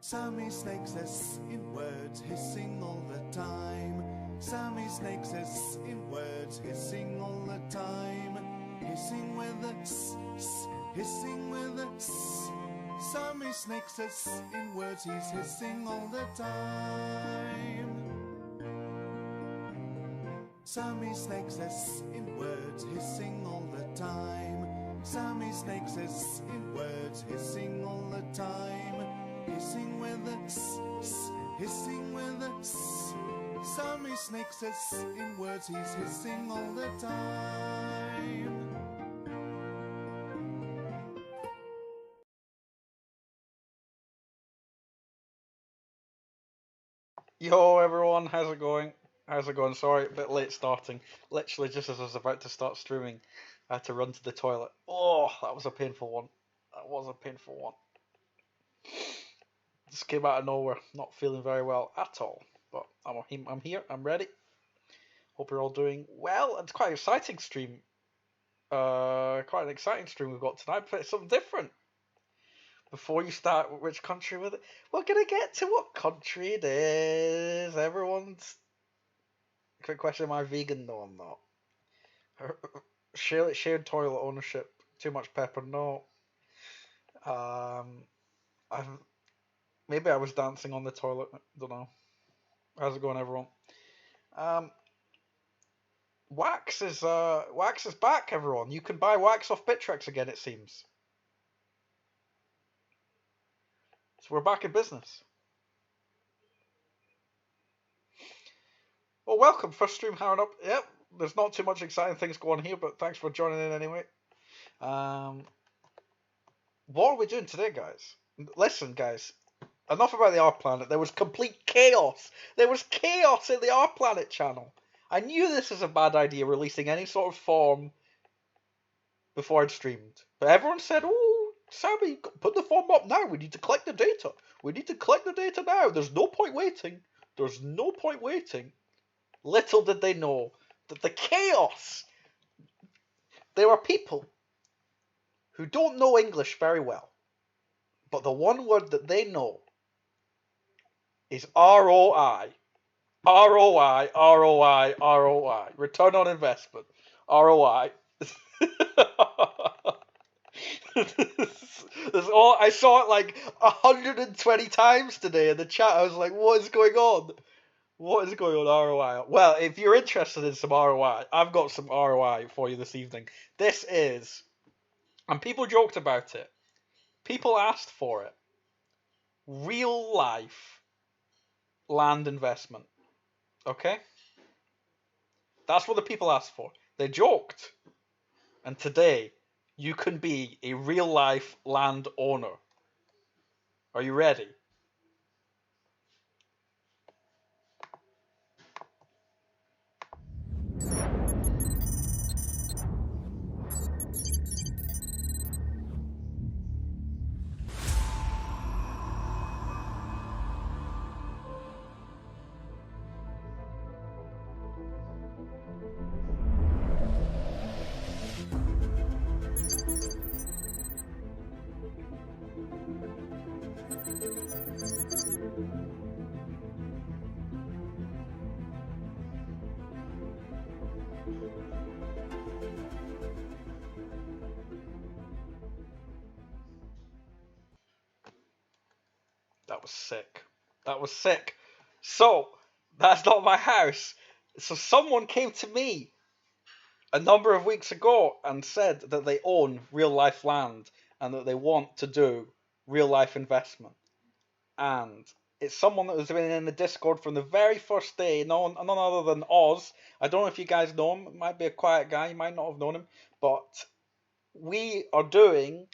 Sammy Snake says in words, hissing all the time. Sammy Snake says in words, hissing all the time. Hissing with a hissing with a Sammy Snake says in words, he's hissing all the time. Sammy Snake says in words, hissing all the time. Sammy Snake says in words, hissing all the time. Hissing with a hissing with a Sammy Snake says in words, he's hissing all the time. Yo everyone, how's it going? How's it going? Sorry, a bit late starting. Literally just as I was about to start streaming, I had to run to the toilet. Oh, that was a painful one. That was a painful one. Just came out of nowhere, not feeling very well at all. But I'm here, I'm ready. Hope you're all doing well. It's quite an exciting stream. Quite an exciting stream we've got tonight, but it's something different. Before you start, which country with it? We're gonna get to what country it is. Everyone's quick question: am I vegan? No, I'm not. Shared toilet ownership. Too much pepper? No. I've maybe I was dancing on the toilet. Don't know. How's it going, everyone? Um, wax is back, everyone. You can buy wax off Bittrex again. It seems. So we're back in business. Well, welcome. First stream hiring up. Yep. There's not too much exciting things going on here, but thanks for joining in anyway. What are we doing today, guys? Listen, guys. Enough about the Our Planet. There was complete chaos. There was chaos in the Our Planet channel. I knew this was a bad idea, releasing any sort of form before I'd streamed. But everyone said, oh, Sammy, put the form up now. We need to collect the data. We need to collect the data now. There's no point waiting. There's no point waiting. Little did they know that the chaos. There are people who don't know English very well, but the one word that they know is ROI. ROI, ROI, ROI. Return on investment. ROI. I saw it like 120 times today in the chat. I was like, what is going on? What is going on, ROI? Well, if you're interested in some ROI, I've got some ROI for you this evening. This is, and people joked about it, people asked for it, real life land investment. Okay? That's what the people asked for. They joked. And today, you can be a real life land owner. Are you ready? That was sick. That was sick. So, that's not my house. So someone came to me a number of weeks ago and said that they own real life land and that they want to do real life investment. And it's someone that has been in the Discord from the very first day, none other than Oz. I don't know if you guys know him. It might be a quiet guy. You might not have known him. But we are doing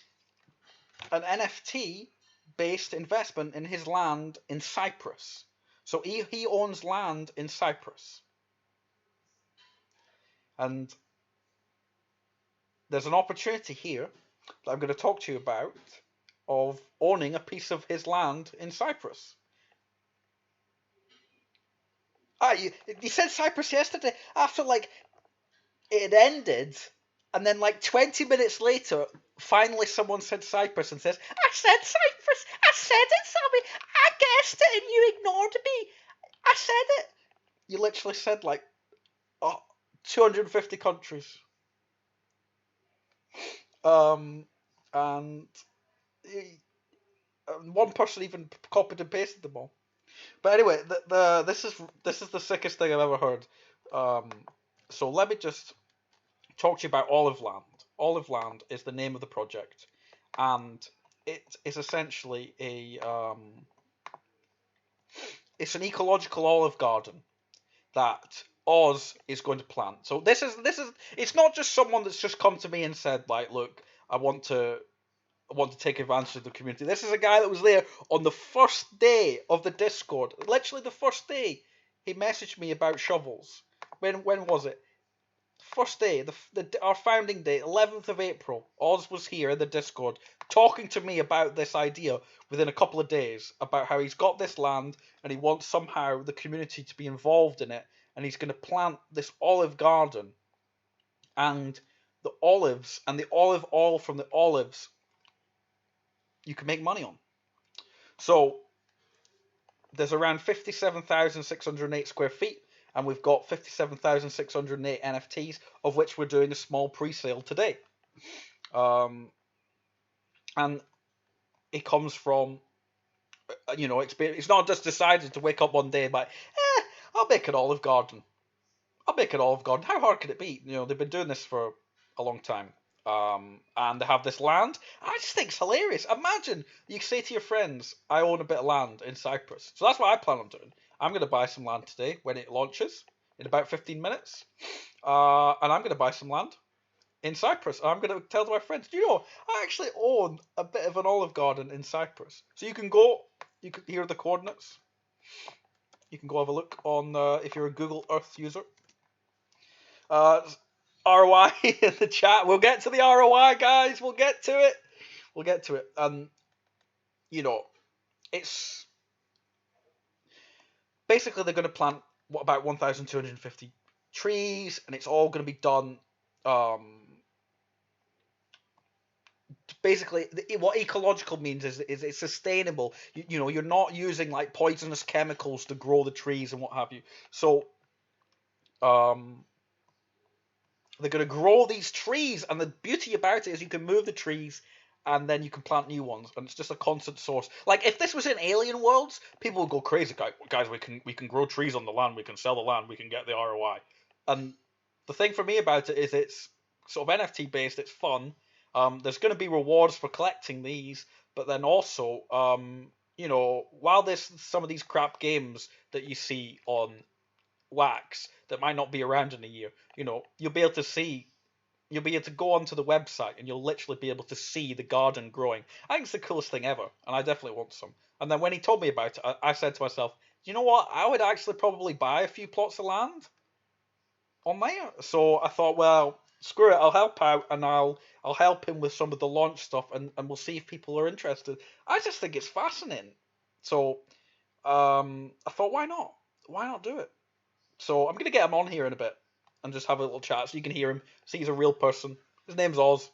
an NFT based investment in his land in Cyprus. So he owns land in Cyprus. And there's an opportunity here that I'm going to talk to you about of owning a piece of his land in Cyprus. You said Cyprus yesterday after like it had ended, and then like 20 minutes later finally someone said Cyprus and says, I said Cyprus, I said it, Sammy, I guessed it and you ignored me. I said it. You literally said like 250 countries. And one person even copied and pasted them all. But anyway, this is the sickest thing I've ever heard. So let me just talk to you about Olive Land. Olive Land is the name of the project, and it is essentially it's an ecological olive garden that Oz is going to plant. So this is it's not just someone that's just come to me and said like, look, I want to take advantage of the community. This is a guy that was there on the first day of the Discord. Literally the first day he messaged me about shovels. When was it? First day, our founding day, 11th of April. Oz was here in the Discord talking to me about this idea within a couple of days about how he's got this land and he wants somehow the community to be involved in it, and he's going to plant this olive garden, and the olives and the olive oil from the olives you can make money on. So there's around 57,608 square feet, and we've got 57,608 NFTs, of which we're doing a small pre-sale today. And it comes from, experience. It's not just decided to wake up one day and like, I'll make an olive garden. I'll make an olive garden. How hard could it be? They've been doing this for a long time. And they have this land. I just think it's hilarious. Imagine you say to your friends, I own a bit of land in Cyprus. So that's what I plan on doing. I'm going to buy some land today when it launches in about 15 minutes. And I'm going to buy some land in Cyprus. I'm going to tell my friends, do you know, I actually own a bit of an olive garden in Cyprus. So you can hear the coordinates. You can go have a look on, if you're a Google Earth user. ROI in the chat. We'll get to the ROI, guys. We'll get to it. It's basically they're going to plant about 1,250 trees, and it's all going to be done. Basically, what ecological means is it's sustainable. You're not using like poisonous chemicals to grow the trees and what have you. So, they're going to grow these trees, and the beauty about it is you can move the trees and then you can plant new ones, and it's just a constant source. Like if this was in Alien Worlds, people would go crazy. Guys, we can grow trees on the land, we can sell the land, we can get the ROI. And the thing for me about it is it's sort of NFT based, it's fun. There's going to be rewards for collecting these, but then also, while there's some of these crap games that you see on Wax that might not be around in a year, you'll be able to go onto the website and you'll literally be able to see the garden growing. I think it's the coolest thing ever, and I definitely want some. And then when he told me about it, I said to myself, you know what? I would actually probably buy a few plots of land on there. So I thought, well, screw it, I'll help out, and I'll help him with some of the launch stuff, and we'll see if people are interested. I just think it's fascinating. So I thought, why not? Why not do it? So I'm gonna get him on here in a bit and just have a little chat so you can hear him, see he's a real person. His name's Oz.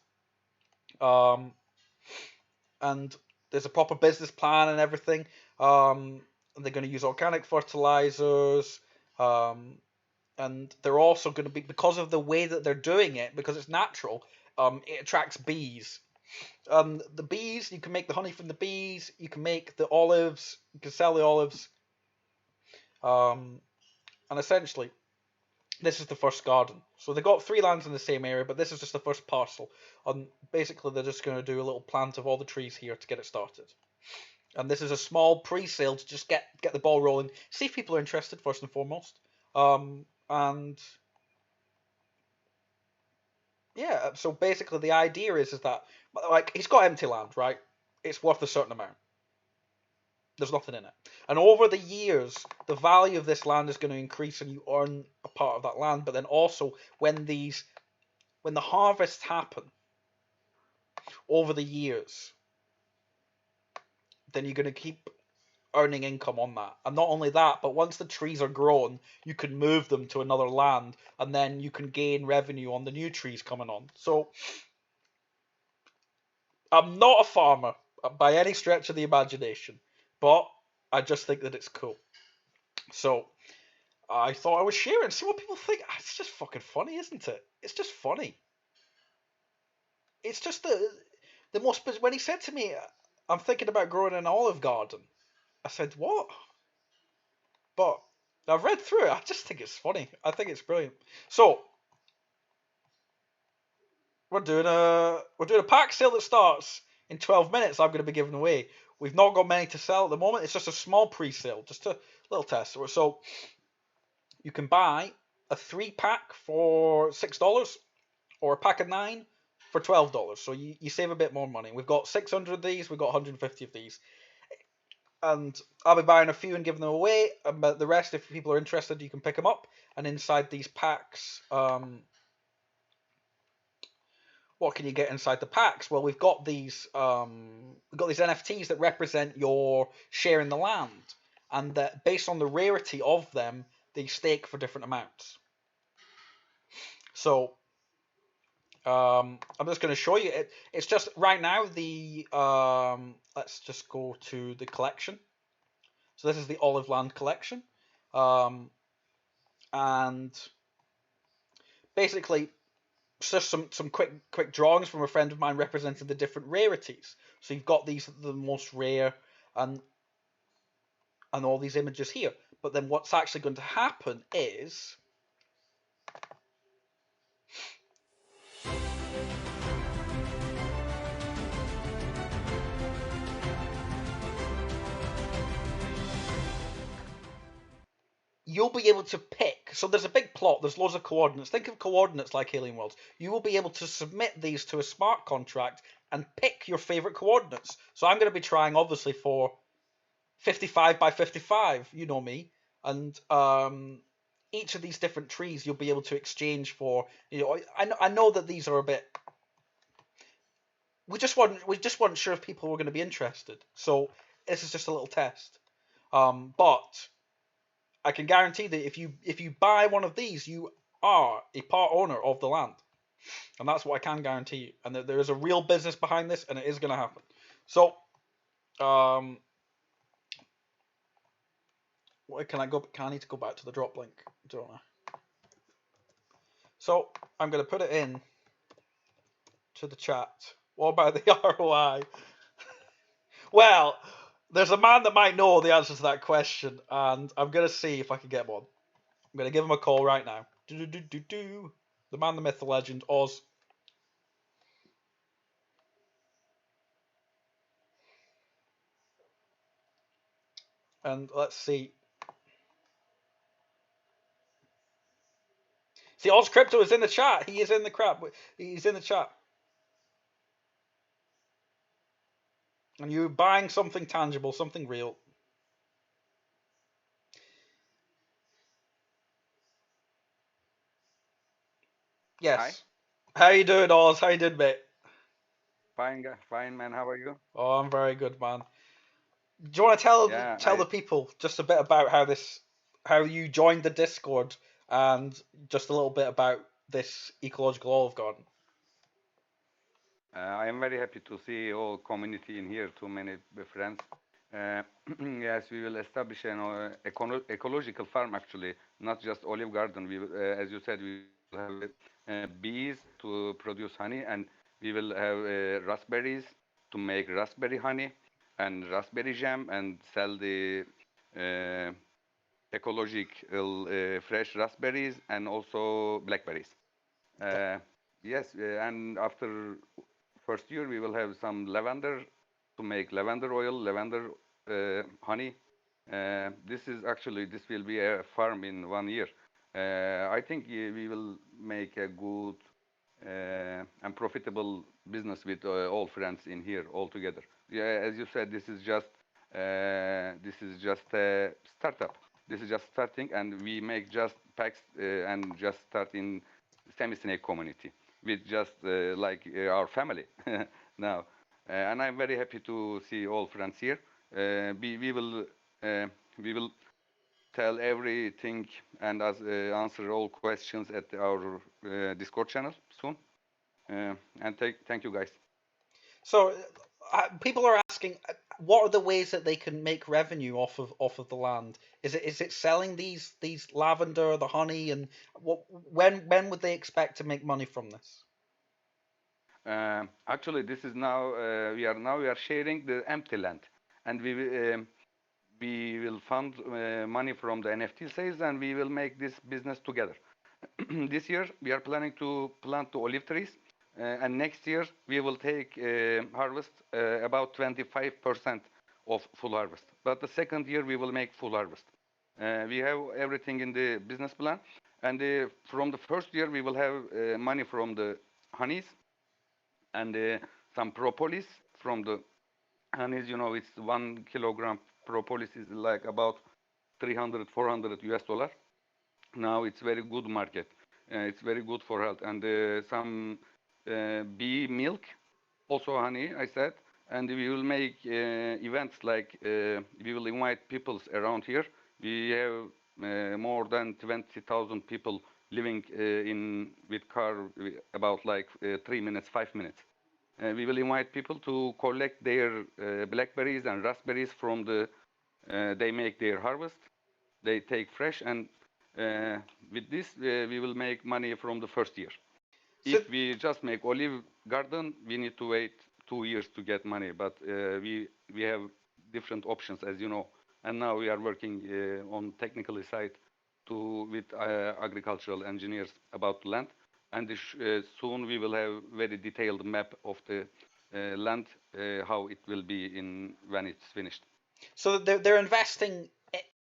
And there's a proper business plan and everything. And they're going to use organic fertilizers. And they're also going to be, because of the way that they're doing it, because it's natural, it attracts bees. The bees, you can make the honey from the bees, you can make the olives, you can sell the olives. And essentially, this is the first garden. So they got 3 lands in the same area, but this is just the first parcel. And basically, they're just going to do a little plant of all the trees here to get it started. And this is a small pre-sale to just get the ball rolling, see if people are interested first and foremost. And yeah, so basically the idea is that, like, he's got empty land, right? It's worth a certain amount. There's nothing in it. And over the years, the value of this land is going to increase and you earn a part of that land. But then also, when the harvests happen over the years, then you're going to keep earning income on that. And not only that, but once the trees are grown, you can move them to another land, and then you can gain revenue on the new trees coming on. So I'm not a farmer by any stretch of the imagination, but I just think that it's cool. So I thought I would share it and see what people think. It's just fucking funny, isn't it? It's just funny. It's just the most. When he said to me, "I'm thinking about growing an olive garden," I said, "What?" But I've read through it. I just think it's funny. I think it's brilliant. So we're doing a pack sale that starts in 12 minutes. I'm going to be giving away. We've not got many to sell at the moment. It's just a small pre-sale, just a little test. So you can buy a 3-pack for $6 or a pack of 9 for $12. So you save a bit more money. We've got 600 of these. We've got 150 of these. And I'll be buying a few and giving them away. But the rest, if people are interested, you can pick them up. And inside these packs, what can you get inside the packs? Well, we've got these NFTs that represent your share in the land, and that based on the rarity of them, they stake for different amounts. So I'm just going to show you it. It's just right now the let's just go to the collection. So this is the Olive Land collection, and basically just some quick drawings from a friend of mine representing the different rarities. So you've got these the most rare and all these images here. But then what's actually going to happen is you'll be able to pick. So there's a big plot. There's loads of coordinates. Think of coordinates like Alien Worlds. You will be able to submit these to a smart contract and pick your favorite coordinates. So I'm going to be trying, obviously, for 55 by 55. You know me, and each of these different trees you'll be able to exchange for. I know that these are a bit. We just weren't sure if people were going to be interested. So this is just a little test. But I can guarantee that if you buy one of these, you are a part owner of the land, and that's what I can guarantee you. And that there is a real business behind this, and it is going to happen. So, where can I go? Can I need to go back to the drop link, don't I? So I'm going to put it in to the chat. What about the ROI? Well, there's a man that might know the answer to that question, and I'm going to see if I can get one. I'm going to give him a call right now. Do. The man, the myth, the legend, Oz. And let's see. See, Oz Crypto is in the chat. He is in the crap. He's in the chat. And you're buying something tangible, something real. Hi. Yes. How you doing, Oz? How you doing, mate? Fine, man. How are you? Oh, I'm very good, man. Do you want to tell Yeah, tell the people just a bit about how you joined the Discord, and just a little bit about this ecological olive garden? I am very happy to see all community in here. Too many friends. Uh, yes, we will establish an ecological farm actually, not just olive garden. As you said, we will have bees to produce honey, and we will have raspberries to make raspberry honey and raspberry jam and sell the uh, ecological fresh raspberries and also blackberries. Uh, yes, and after first year we will have some lavender to make lavender oil, lavender honey. This will be a farm in 1 year. I think we will make a good and profitable business with all friends in here all together. Yeah, as you said, this is just a startup. This is just starting, and we make just packs and just start in Sammy Snake community with just like our family now. And I'm very happy to see all friends here. Uh, we will tell everything and answer all questions at our Discord channel soon. And thank you guys. So people are asking, what are the ways that they can make revenue off of the land? Is it selling these lavender, the honey, and when would they expect to make money from this? Actually, this is now we are sharing the empty land, and we will fund money from the NFT sales, and we will make this business together. This year we are planning to plant the olive trees, and next year we will take harvest about 25% of full harvest. But the second year we will make full harvest. We have everything in the business plan, and from the first year we will have money from the honeys and some propolis from the honeys. It's 1 kilogram propolis is like about 300, 400 US dollar. Now it's very good market. It's very good for health, and some bee milk, also honey, I said. And we will make events like we will invite peoples around here. We have more than 20,000 people living in with car about like 3 minutes, 5 minutes. We will invite people to collect their blackberries and raspberries from they make their harvest. They take fresh, and with this we will make money from the first year. So If we just make olive garden, we need to wait 2 years to get money. But we have different options, as you know. And now we are working on technical side with agricultural engineers about land. And soon we will have very detailed map of the land, how it will be when it's finished. so they're investing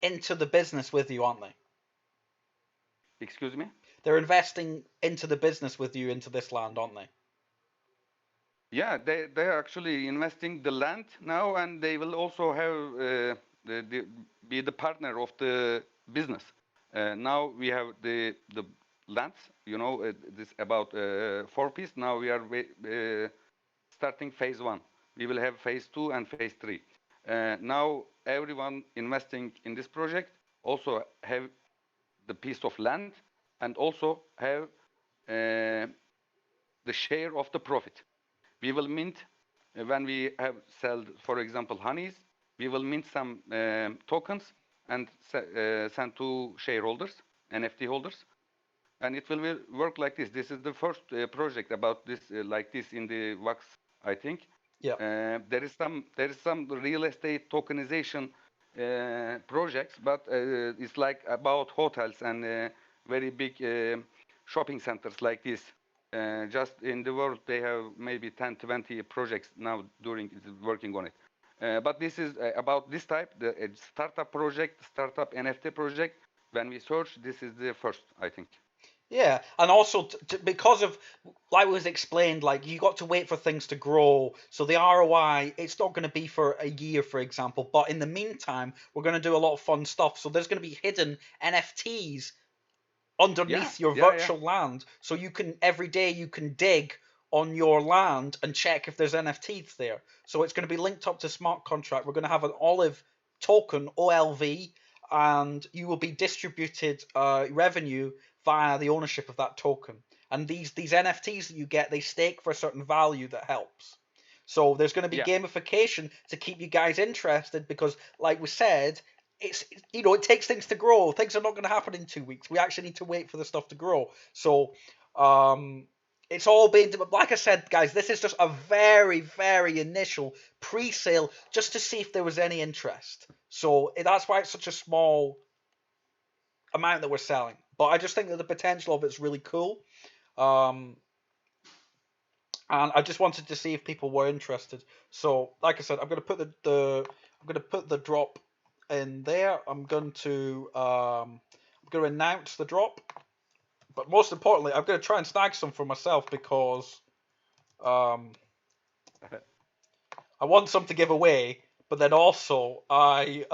into the business with you, aren't they? Excuse me? They're investing into the business with you into this land, aren't they? Yeah, they're actually investing the land now, and they will also have be the partner of the business. Now we have the lands, this about 4 piece. Now we are starting phase 1. We will have phase 2 and phase 3. Now everyone investing in this project also have the piece of land, and also have the share of the profit. We will mint when we have sold, for example, honeys. We will mint some tokens and send to shareholders, NFT holders, and it will work like this. This is the first project about this like this in the wax, I think. Yeah. There is some real estate tokenization projects, but it's like about hotels and very big shopping centers like this. Just in the world, they have maybe 10, 20 projects now working on it. But this is about this type, the startup project, startup NFT project. When we search, this is the first, I think. Yeah, and also because of, like was explained, like you got to wait for things to grow. So the ROI, it's not going to be for a year, for example. But in the meantime, we're going to do a lot of fun stuff. So there's going to be hidden NFTs underneath your Yeah. virtual land. So you can every day you can dig on your land and check if there's NFTs there. So it's going to be linked up to smart contract. We're going to have an olive token, OLV, and you will be distributed revenue via the ownership of that token. And these NFTs that you get, they stake for a certain value that helps. So there's going to be Yeah. gamification to keep you guys interested because, like we said, it takes things to grow. Things are not going to happen in 2 weeks. We actually need to wait for the stuff to grow. So it's all been, like I said, guys, this is just a very, very initial pre-sale just to see if there was any interest. So that's why it's such a small amount that we're selling. But I just think that the potential of it's really cool. And I just wanted to see if people were interested. So, like I said, I'm going to put the drop in there. I'm going to announce the drop, but most importantly, I'm going to try and snag some for myself because I want some to give away, but then also I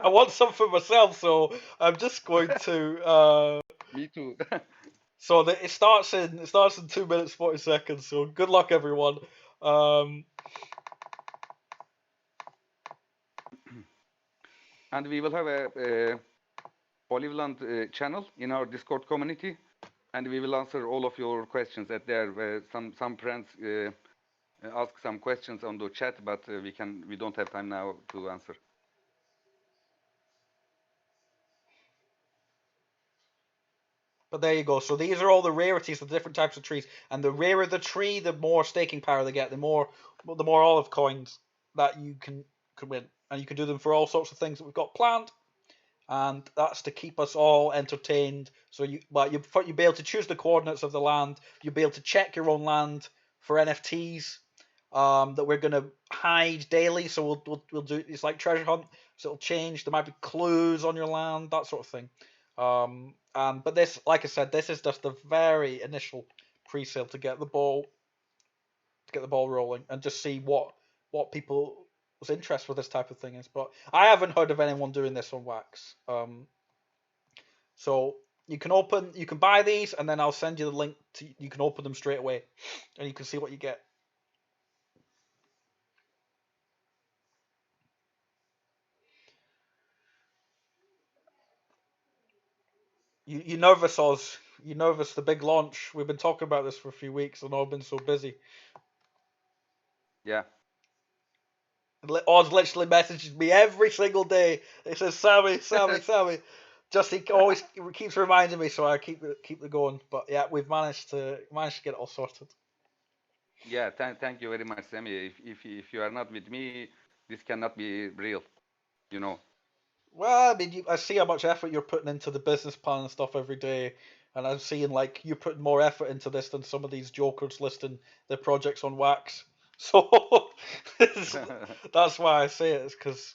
want some for myself. So I'm just going to. Me too. So it starts in 2 minutes 40 seconds. So good luck, everyone. And we will have a Oliveland channel in our Discord community, and we will answer all of your questions at there. Some friends ask some questions on the chat, but we don't have time now to answer. But there you go. So these are all the rarities of the different types of trees, and the rarer the tree, the more staking power they get, the more olive coins that you can win, and you can do them for all sorts of things that we've got planned. And that's to keep us all entertained. So you'll be able to choose the coordinates of the land. You'll be able to check your own land for NFTs that we're going to hide daily. So we'll do it's like treasure hunt. So it'll change. There might be clues on your land, that sort of thing. But this, like I said, this is just the very initial pre-sale to get the ball rolling and just see what people's interest for this type of thing is. But I haven't heard of anyone doing this on Wax. So you can buy these, and then I'll send you the link to you can open them straight away, and you can see what you get. You nervous, Oz? You nervous? The big launch. We've been talking about this for a few weeks, and I've been so busy. Yeah. Oz literally messages me every single day. He says, "Sammy, Sammy, Sammy." Just he always keeps reminding me, so I keep it going. But yeah, we've managed to get it all sorted. Yeah. Thank you very much, Sammy. If you are not with me, this cannot be real. You know. Well, I mean, I see how much effort you're putting into the business plan and stuff every day, and I'm seeing like you're putting more effort into this than some of these jokers listing their projects on Wax. So that's why I say it, is because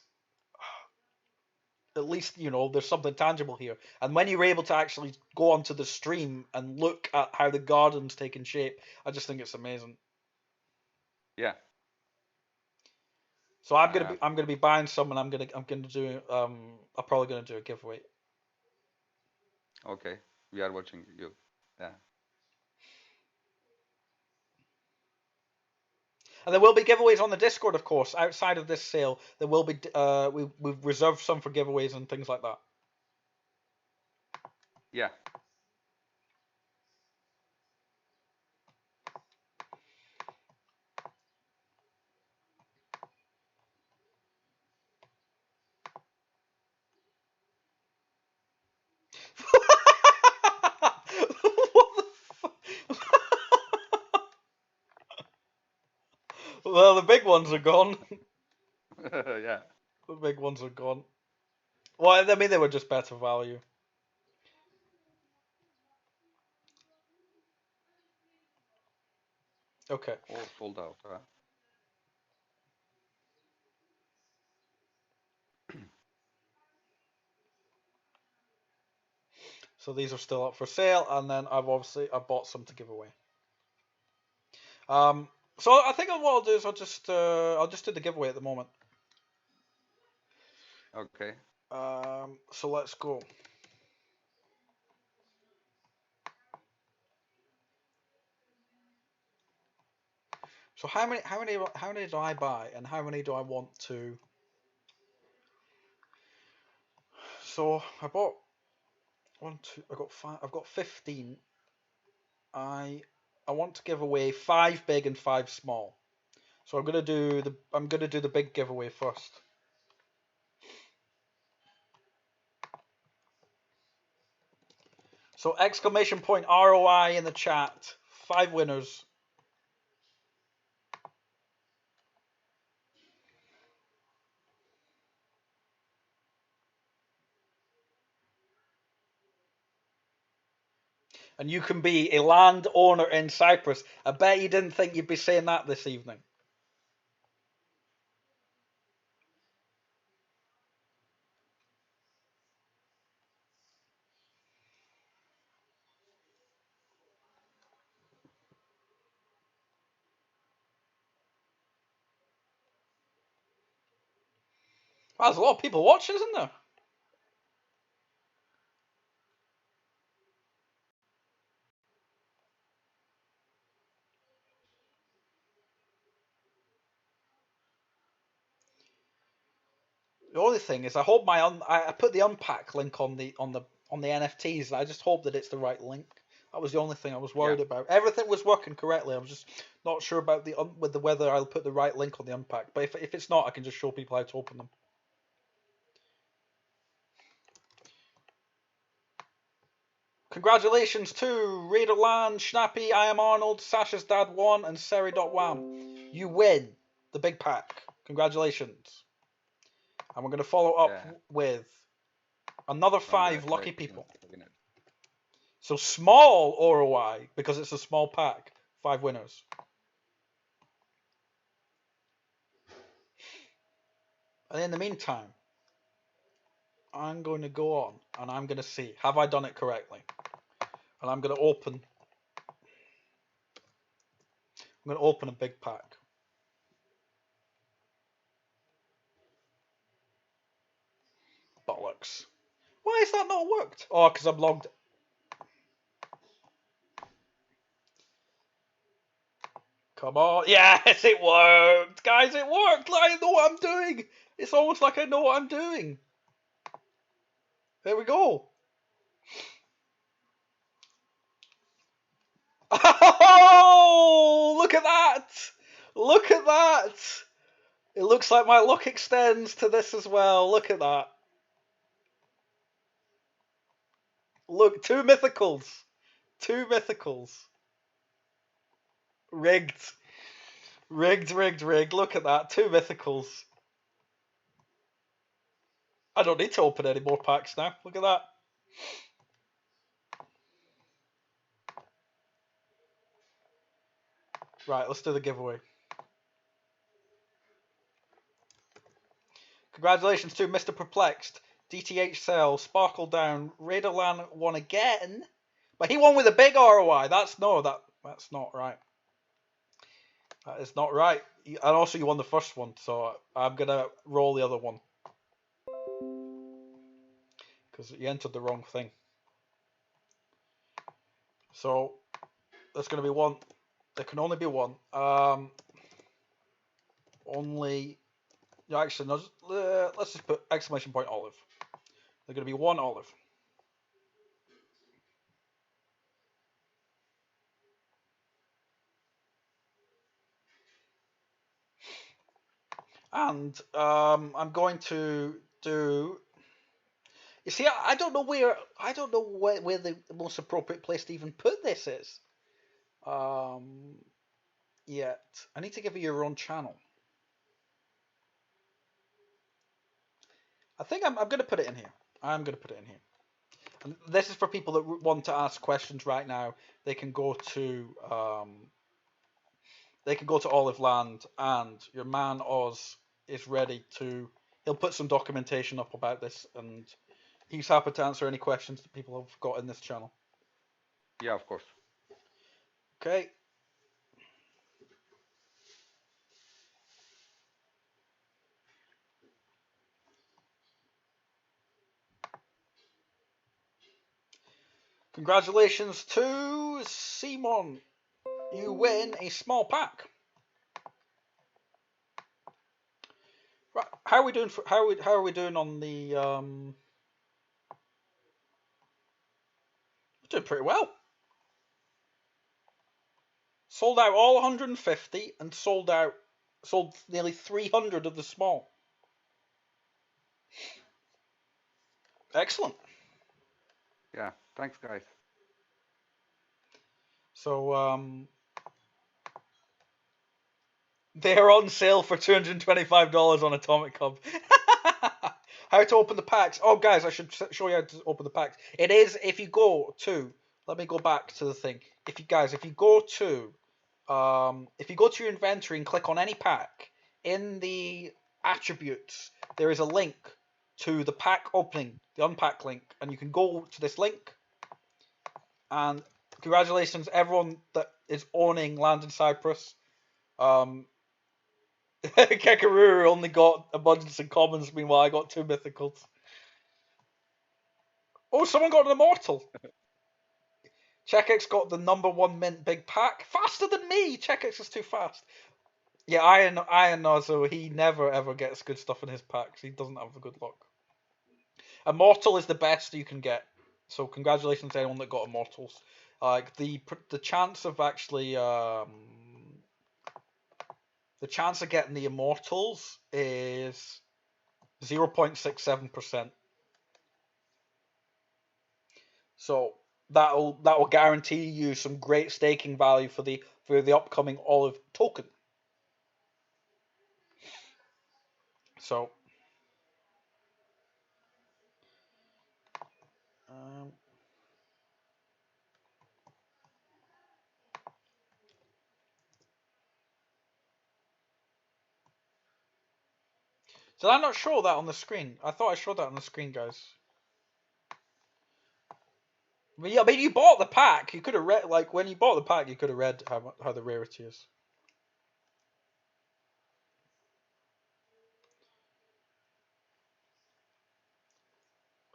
at least there's something tangible here. And when you're able to actually go onto the stream and look at how the garden's taking shape, I just think it's amazing. Yeah. So I'm gonna be buying some, and I'm gonna do I'm probably gonna do a giveaway. Okay. We are watching you. Yeah. And there will be giveaways on the Discord, of course. Outside of this sale, there will be we've reserved some for giveaways and things like that. Yeah. Well, the big ones are gone. Yeah. The big ones are gone. Well, I mean, they were just better value. Okay. All sold out. Huh? So these are still up for sale, and then I bought some to give away. So I think what I'll do is I'll just do the giveaway at the moment. Okay. So let's go. So how many do I buy, and how many do I want to? So I bought one, two. I got five. I've got 15. I want to give away 5 big and 5 small. So I'm gonna do the big giveaway first. So exclamation point ROI in the chat. 5 winners. And you can be a landowner in Cyprus. I bet you didn't think you'd be saying that this evening. Well, there's a lot of people watching, isn't there? The only thing is, I hope I put the unpack link on the NFTs. I just hope that it's the right link. That was the only thing I was worried about. Everything was working correctly. I was just not sure about whether I'll put the right link on the unpack. But if it's not, I can just show people how to open them. Congratulations to Raiderland, Schnappy, I Am Arnold, Sasha's Dad 1, and Seri.wham. You win the big pack. Congratulations. And we're going to follow up with another 5 lucky people. So small ROI, because it's a small pack. 5 winners. And in the meantime, I'm going to go on and I'm going to see, have I done it correctly? And I'm going to open a big pack. Bollocks. Why has that not worked? Oh, because I'm logged. Come on. Yes, it worked. Guys, it worked. I know what I'm doing. It's almost like I know what I'm doing. There we go. Oh, look at that. Look at that. It looks like my luck extends to this as well. Look at that. Look, 2 mythicals. 2 mythicals. Rigged. Rigged. Look at that. 2 mythicals. I don't need to open any more packs now. Look at that. Right, let's do the giveaway. Congratulations to Mr. Perplexed, DTH Cell, Sparkle Down, Raiderland won again. But he won with a big ROI. That's not right. That is not right. And also you won the first one, so I'm going to roll the other one. Because you entered the wrong thing. So, there's going to be one. There can only be one. Actually, no, let's just put exclamation point olive. There's going to be 1 olive. And I'm going to do. You see, I don't know where the most appropriate place to even put this is. Yet I need to give you your own channel. I think I'm going to put it in here. I'm going to put it in here. And this is for people that want to ask questions right now. They can go to Olive Land, and your man Oz is ready to. He'll put some documentation up about this, and he's happy to answer any questions that people have got in this channel. Yeah, of course. Okay. Congratulations to Simon. You win a small pack. Right, how are we doing? How are we doing on the? We're doing pretty well. Sold out all 150 and sold nearly 300 of the small. Excellent. Yeah, thanks, guys. So they're on sale for $225 on Atomic Hub. How to open the packs? Oh, guys, I should show you how to open the packs. It is if you go to. Let me go back to the thing. If you go to your inventory and click on any pack, in the attributes there is a link to the pack opening, the unpack link, and you can go to this link. And congratulations everyone that is owning Land in Cyprus. Kekaroo only got abundance and commons, meanwhile I got 2 mythicals. Oh, someone got an immortal. Checkix got the #1 mint big pack. Faster than me! Checkix is too fast. Yeah, Iron Nozo, he never ever gets good stuff in his packs. He doesn't have the good luck. Immortal is the best you can get. So congratulations to anyone that got immortals. Like the chance of actually the chance of getting the immortals is 0.67%. So that will guarantee you some great staking value for the upcoming olive token. So um, did I not show that on the screen? I thought I showed that on the screen, guys. But yeah, I mean, you bought the pack. You could have read, like, when you bought the pack, you could have read how the rarity is.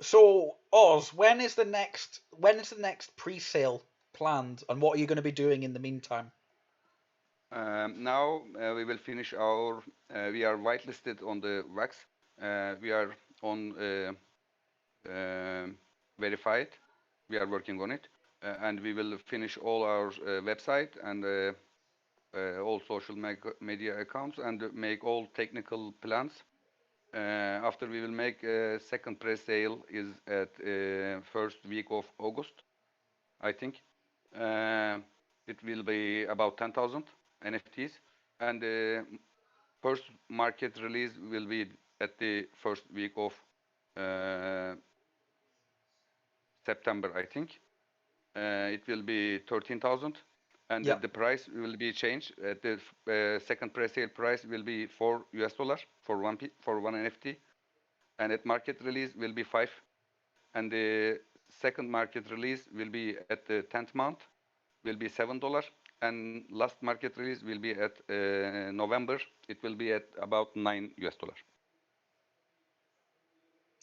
So, Oz, when is the next pre-sale planned, and what are you going to be doing in the meantime? Now we will finish our. We are whitelisted on the Wax. We are on verified. We are working on it, and we will finish all our website and all social media accounts and make all technical plans. After we will make a second press sale is at first week of August, I think. Uh, it will be about 10,000 NFTs, and the first market release will be at the first week of uh, September, I think. It will be 13,000, and Yeah. the price will be changed. The second pre-sale price will be $4 for one NFT, and at market release will be 5, and the second market release will be at the 10th month, will be $7, and last market release will be at November. It will be at about $9.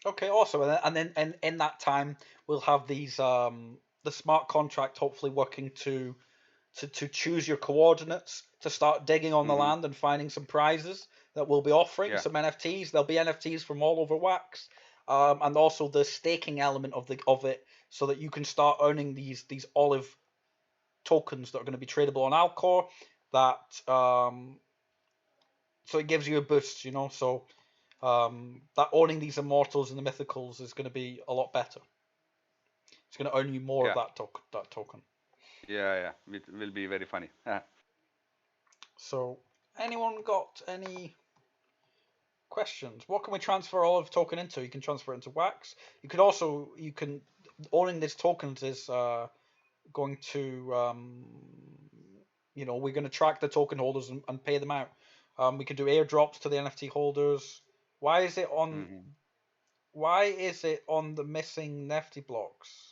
Okay, awesome. And then in that time, we'll have these the smart contract hopefully working to choose your coordinates, to start digging on the Hmm. land and finding some prizes that we'll be offering, Yeah, some NFTs. There'll be NFTs from all over Wax, and also the staking element of it, so that you can start earning these olive tokens that are going to be tradable on Alcor. That so it gives you a boost, So that owning these immortals and the mythicals is going to be a lot better. It's going to earn you more of yeah, that token. yeah. It will be very funny. So, anyone got any questions? What can we transfer olive token into? You can transfer it into Wax. You can owning these tokens is going to we're going to track the token holders and pay them out. We can do airdrops to the NFT holders. Why is it on? Hmm. Why is it on the missing Nifty blocks?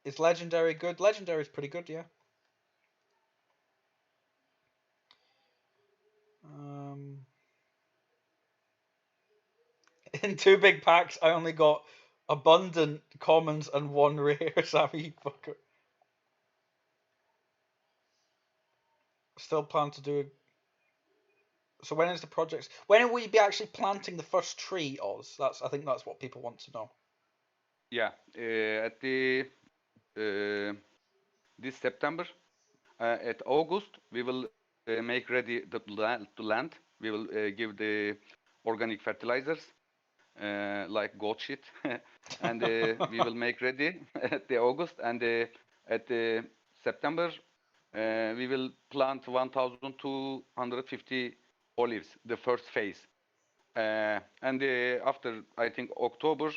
Is legendary good? Legendary is pretty good, yeah. Um, in two big packs, I only got abundant commons and one rare. Sammy, fucker. Still plan to do. So when is the project? When will we be actually planting the first tree, Oz? I think that's what people want to know. Yeah, at the this September, at August, we will make ready the land. We will give the organic fertilizers like goat shit, and we will make ready at the August, and at the September we will plant 1,250 olives, the first phase, and after I think October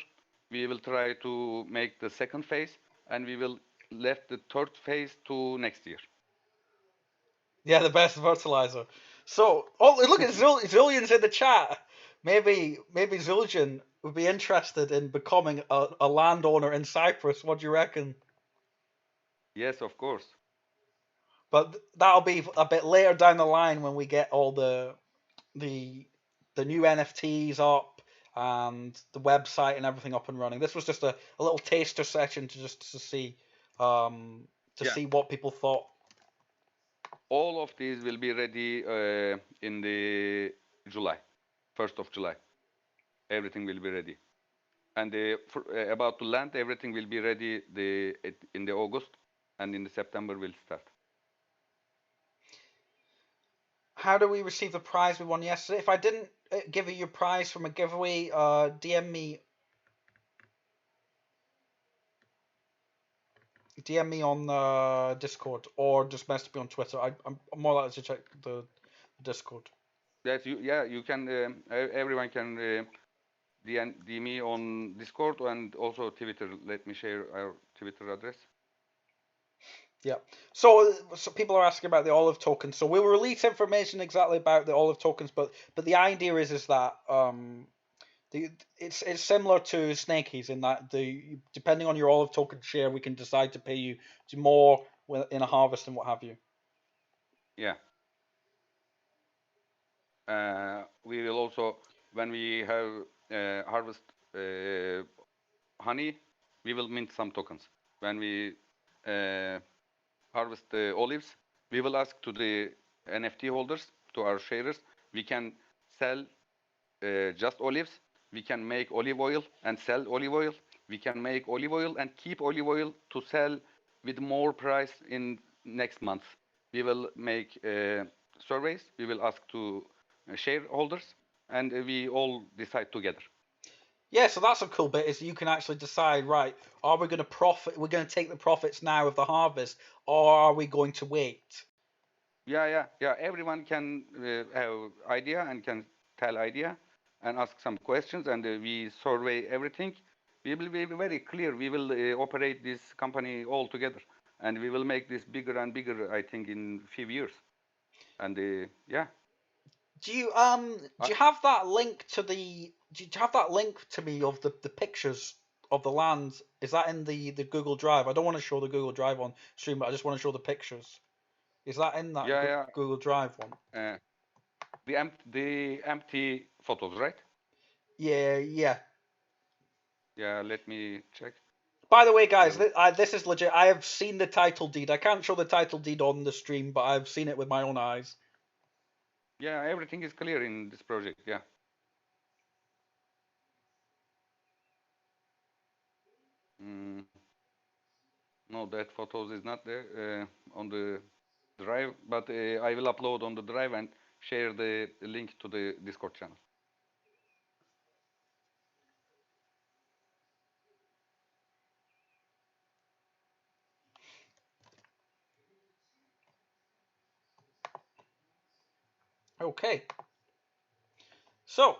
we will try to make the second phase, and we will left the third phase to next year. Yeah, the best fertilizer. So, look at Zillian's in the chat. Maybe Zillian would be interested in becoming a landowner in Cyprus. What do you reckon? Yes, of course. But that'll be a bit later down the line when we get all the the new NFTs up and the website and everything up and running. This was just a little taster session to see to Yeah, see what people thought. all of these will be ready in the July, 1st of July. Everything will be ready. And about the land, everything will be ready in the August, and in the September we'll start. How do we receive the prize we won yesterday? If I didn't give you your prize from a giveaway, DM me. DM me on Discord or just message me on Twitter. I'm more likely to check the Discord. Yes, you can. Everyone can DM me on Discord and also Twitter. Let me share our Twitter address. Yeah. So people are asking about the olive tokens. So we'll release information exactly about the olive tokens, but the idea is that it's similar to Snakeys in that depending on your olive token share, we can decide to pay you more in a harvest and what have you. Yeah. We will also, when we have harvest honey, we will mint some tokens. When we harvest the olives, we will ask to the NFT holders, to our sharers, we can sell just olives. We can make olive oil and sell olive oil. We can make olive oil and keep olive oil to sell with more price in next month. We will make surveys. We will ask to shareholders, and we all decide together. Yeah, so that's a cool bit is you can actually decide, right, are we going to profit? We're going to take the profits now of the harvest, or are we going to wait? Yeah. Everyone can have idea and can tell idea and ask some questions, and we survey everything. We will be very clear. We will operate this company all together, and we will make this bigger and bigger. I think in few years, and yeah. Do you have that link to the? Do you have that link to me of the pictures of the land? Is that in the Google Drive? I don't want to show the Google Drive on stream, but I just want to show the pictures. Is that in that Yeah. Google Drive one? The empty photos, right? Yeah. Yeah. Let me check. By the way, guys, Well, this is legit. I have seen the title deed. I can't show the title deed on the stream, but I've seen it with my own eyes. yeah, everything is clear in this project. Yeah. Mm, no, that photos is not there on the drive, but I will upload on the drive and share the link to the Discord channel. Okay. So,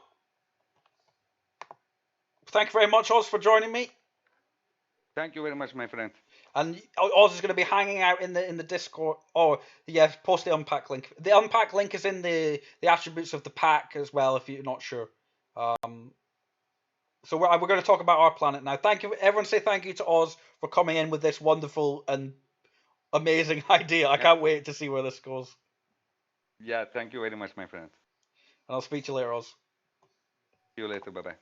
thank you very much, Oz, for joining me. Thank you very much, my friend. And Oz is going to be hanging out in the Discord. Oh, yeah, post the unpack link. The unpack link is in the attributes of the pack as well, if you're not sure. So we're going to talk about our planet now. Thank you, everyone. Say thank you to Oz for coming in with this wonderful and amazing idea. I Yeah, can't wait to see where this goes. yeah. Thank you very much, my friend. And I'll speak to you later, Oz. See you later. Bye bye.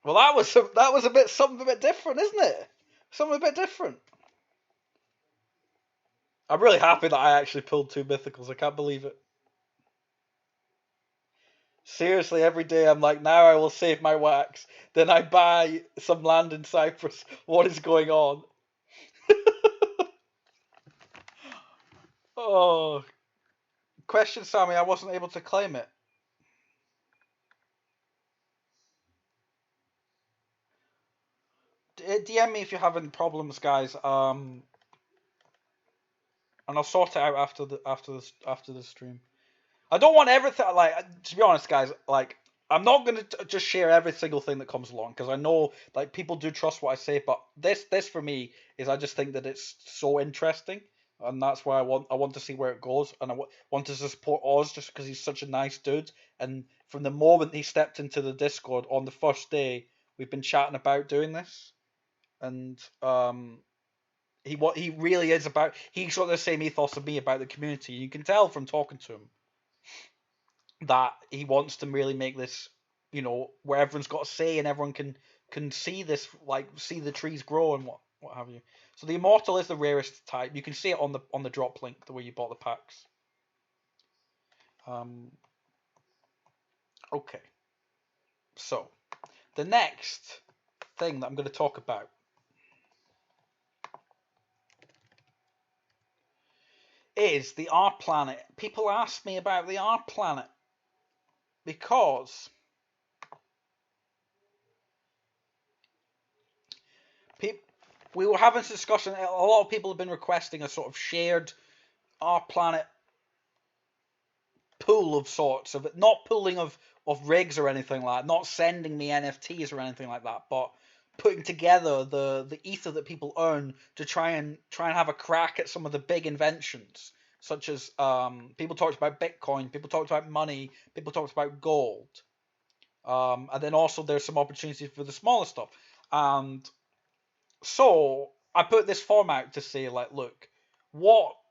Well, that was something a bit different, isn't it? Something a bit different. I'm really happy that I actually pulled 2 mythicals. I can't believe it. Seriously, every day I'm like, now I will save my wax. Then I buy some land in Cyprus. What is going on? Oh, question, Sammy. I wasn't able to claim it. DM me if you're having problems, guys. And I'll sort it out after the stream. I don't want everything. Like, to be honest, guys, like, I'm not gonna just share every single thing that comes along because I know like people do trust what I say. But this for me is I just think that it's so interesting, and that's why I want to see where it goes, and I want to support Oz just because he's such a nice dude. And from the moment he stepped into the Discord on the first day, we've been chatting about doing this, and he really is about. He's got the same ethos of me about the community. You can tell from talking to him that he wants to really make this, where everyone's got a say and everyone can see this, like see the trees grow and what have you. So the immortal is the rarest type. You can see it on the drop link, the way you bought the packs. Okay, so the next thing that I'm going to talk about is the R planet. People ask me about the R planet because we were having this discussion. A lot of people have been requesting a sort of shared R planet pool of sorts of it, not pooling of rigs or anything like that, not sending me NFTs or anything like that, but putting together the ether that people earn to try and have a crack at some of the big inventions, such as people talked about Bitcoin, people talked about money, people talked about gold, and then also there's some opportunities for the smaller stuff. And so I put this form out to say, like, look,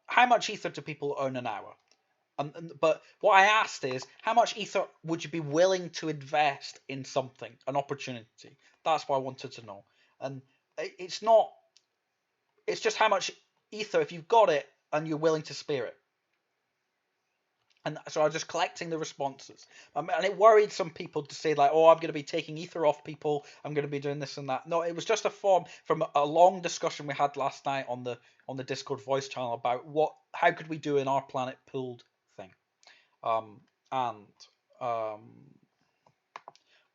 how much ether do people earn an hour? But what I asked is, how much ether would you be willing to invest in something, an opportunity? That's what I wanted to know. And it's not, it's just how much ether, if you've got it and you're willing to spare it. And so I was just collecting the responses. And it worried some people to say, like, oh, I'm going to be taking ether off people, I'm going to be doing this and that. No, it was just a form from a long discussion we had last night on the Discord voice channel about how could we do an R Planet pooled thing. And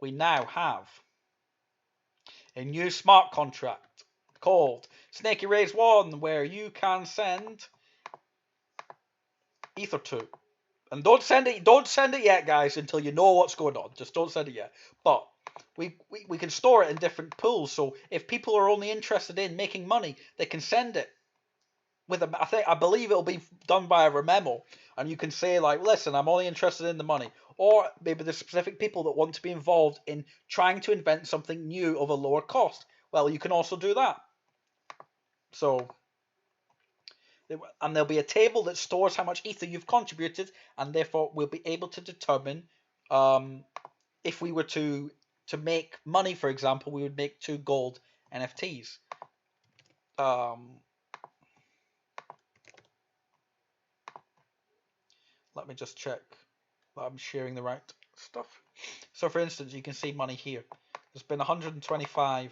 we now have a new smart contract called Snaky Raise 1, where you can send ether to. And don't send it yet, guys, until you know what's going on. Just don't send it yet. But we can store it in different pools. So if people are only interested in making money, they can send it with I believe it'll be done by a memo, and you can say, like, listen, I'm only interested in the money, or maybe there's specific people that want to be involved in trying to invent something new of a lower cost. Well, you can also do that. So, and there'll be a table that stores how much ether you've contributed, and therefore we'll be able to determine if we were to make money. For example, we would make 2 gold NFTs. Let me just check that I'm sharing the right stuff. So, for instance, you can see money here. There's been 125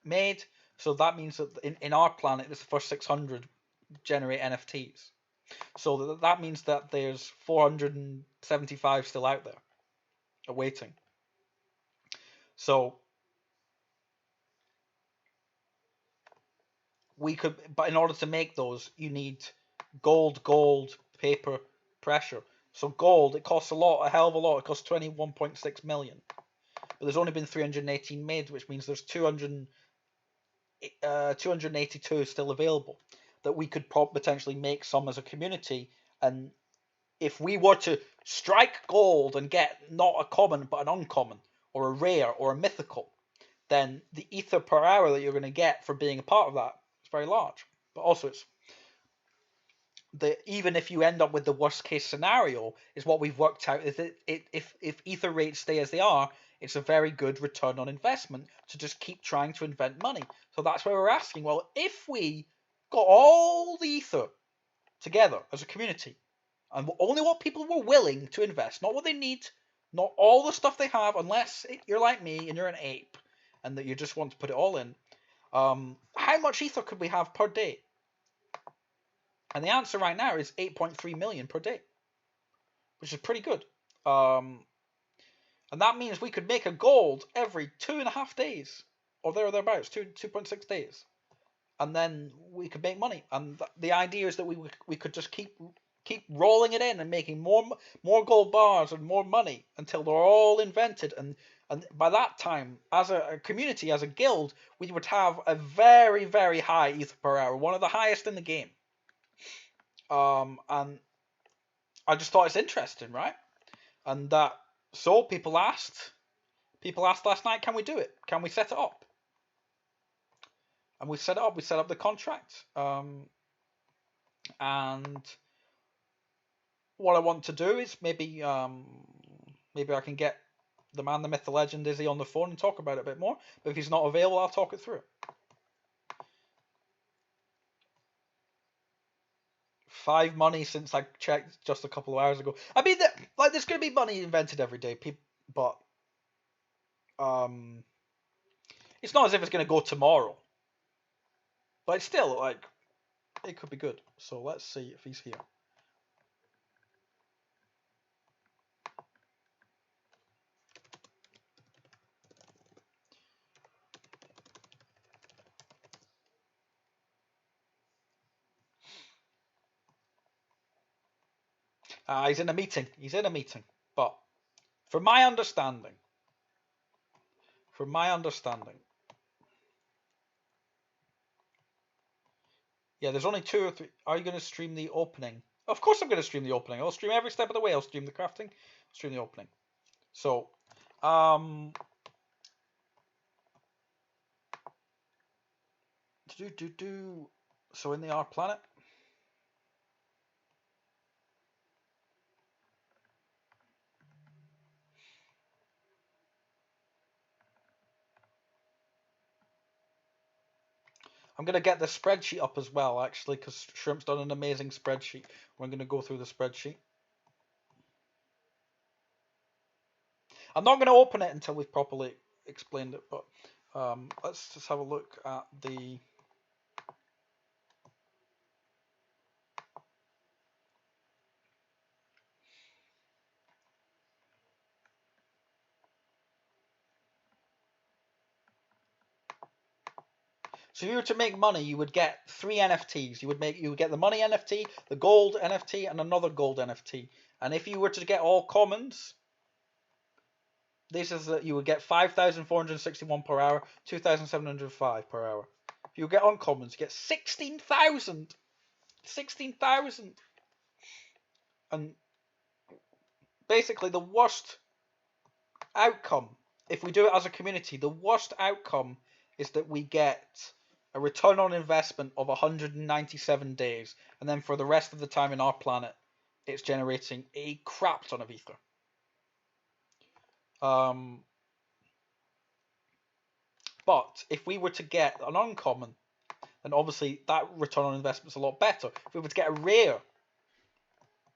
made, so that means that in our planet, the first 600 generate NFTs. So that means that there's 475 still out there awaiting. So we could, but in order to make those, you need gold, paper, pressure. So gold, it costs a hell of a lot. It costs 21.6 million. But there's only been 318 made, which means there's 282 still available that we could potentially make some as a community. And if we were to strike gold and get not a common but an uncommon or a rare or a mythical, then the ether per hour that you're going to get for being a part of that is very large. But also it's even if you end up with the worst case scenario, is what we've worked out is that if ether rates stay as they are, it's a very good return on investment to just keep trying to invent money. So that's why we're asking, well, if we got all the ether together as a community, and only what people were willing to invest, not what they need, not all the stuff they have, unless you're like me and you're an ape and that you just want to put it all in, how much ether could we have per day? And the answer right now is 8.3 million per day, which is pretty good. And that means we could make a gold every 2.5 days, or thereabouts, 2.6 days. And then we could make money. And the idea is that we could just keep rolling it in and making more gold bars and more money until they're all invented. And by that time, as a community, as a guild, we would have a very, very high ether per hour, one of the highest in the game. And I just thought it's interesting, right? And so people asked last night, can we do it? Can we set it up? And we set it up. We set up the contract. And what I want to do is maybe I can get the man, the myth, the legend, Izzy on the phone and talk about it a bit more. But if he's not available, I'll talk it through. 5 money since I checked just a couple of hours ago. I mean, Like, there's going to be money invented every day, but it's not as if it's going to go tomorrow. But it's still, like, it could be good. So let's see if he's here. He's in a meeting. He's in a meeting. But from my understanding, yeah, there's only 2 or 3. Are you going to stream the opening? Of course I'm going to stream the opening. I'll stream every step of the way. I'll stream the crafting. I'll stream the opening. So, so in the R planet. I'm going to get the spreadsheet up as well, actually, because Shrimp's done an amazing spreadsheet. We're going to go through the spreadsheet. I'm not going to open it until we've properly explained it, but let's just have a look at the... So if you were to make money, you would get 3 NFTs. You would get the money NFT, the gold NFT, and another gold NFT. And if you were to get all commons, this is that you would get 5,461 per hour, 2,705 per hour. If you get uncommons, you get 16,000. 16,000. And basically the worst outcome, if we do it as a community, the worst outcome is that we get a return on investment of 197 days, and then for the rest of the time in our planet, it's generating a crap ton of ether. But if we were to get an uncommon, then obviously that return on investment is a lot better. If we were to get a rare,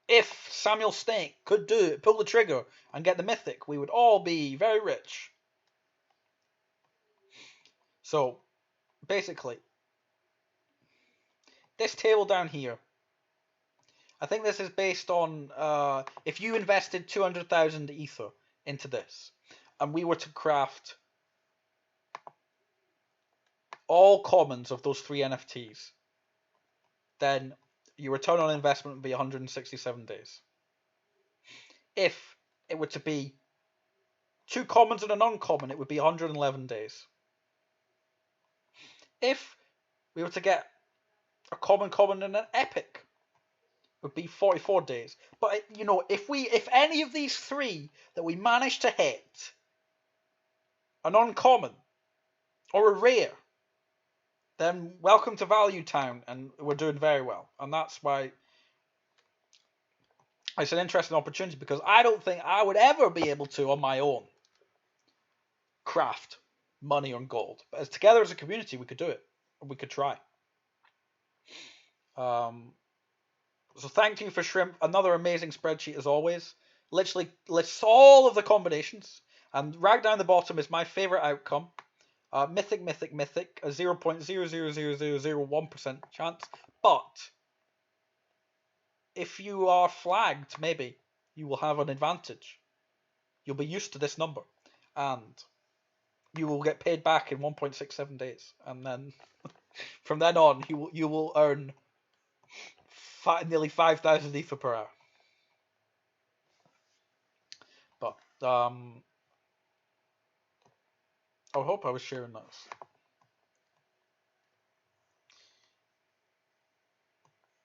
if Samuel Snake could do it, pull the trigger and get the mythic, we would all be very rich. So basically, this table down here, I think this is based on if you invested 200,000 ether into this, and we were to craft all commons of those 3 NFTs, then your return on investment would be 167 days. If it were to be 2 commons and an uncommon, it would be 111 days. If we were to get a common and an epic, it would be 44 days. But you know, if any of these 3 that we manage to hit, an uncommon or a rare, then welcome to Value Town, and we're doing very well. And that's why it's an interesting opportunity, because I don't think I would ever be able to, on my own, craft money on gold. But together as a community, we could do it. We could try. So thank you for Shrimp. Another amazing spreadsheet as always. Literally lists all of the combinations. And right down the bottom is my favorite outcome. Mythic, a 0.00001% chance. But if you are flagged, maybe you will have an advantage. You'll be used to this number, and you will get paid back in 1.67 days, and then from then on, you will earn nearly 5,000 ether per hour. But I hope I was sharing those.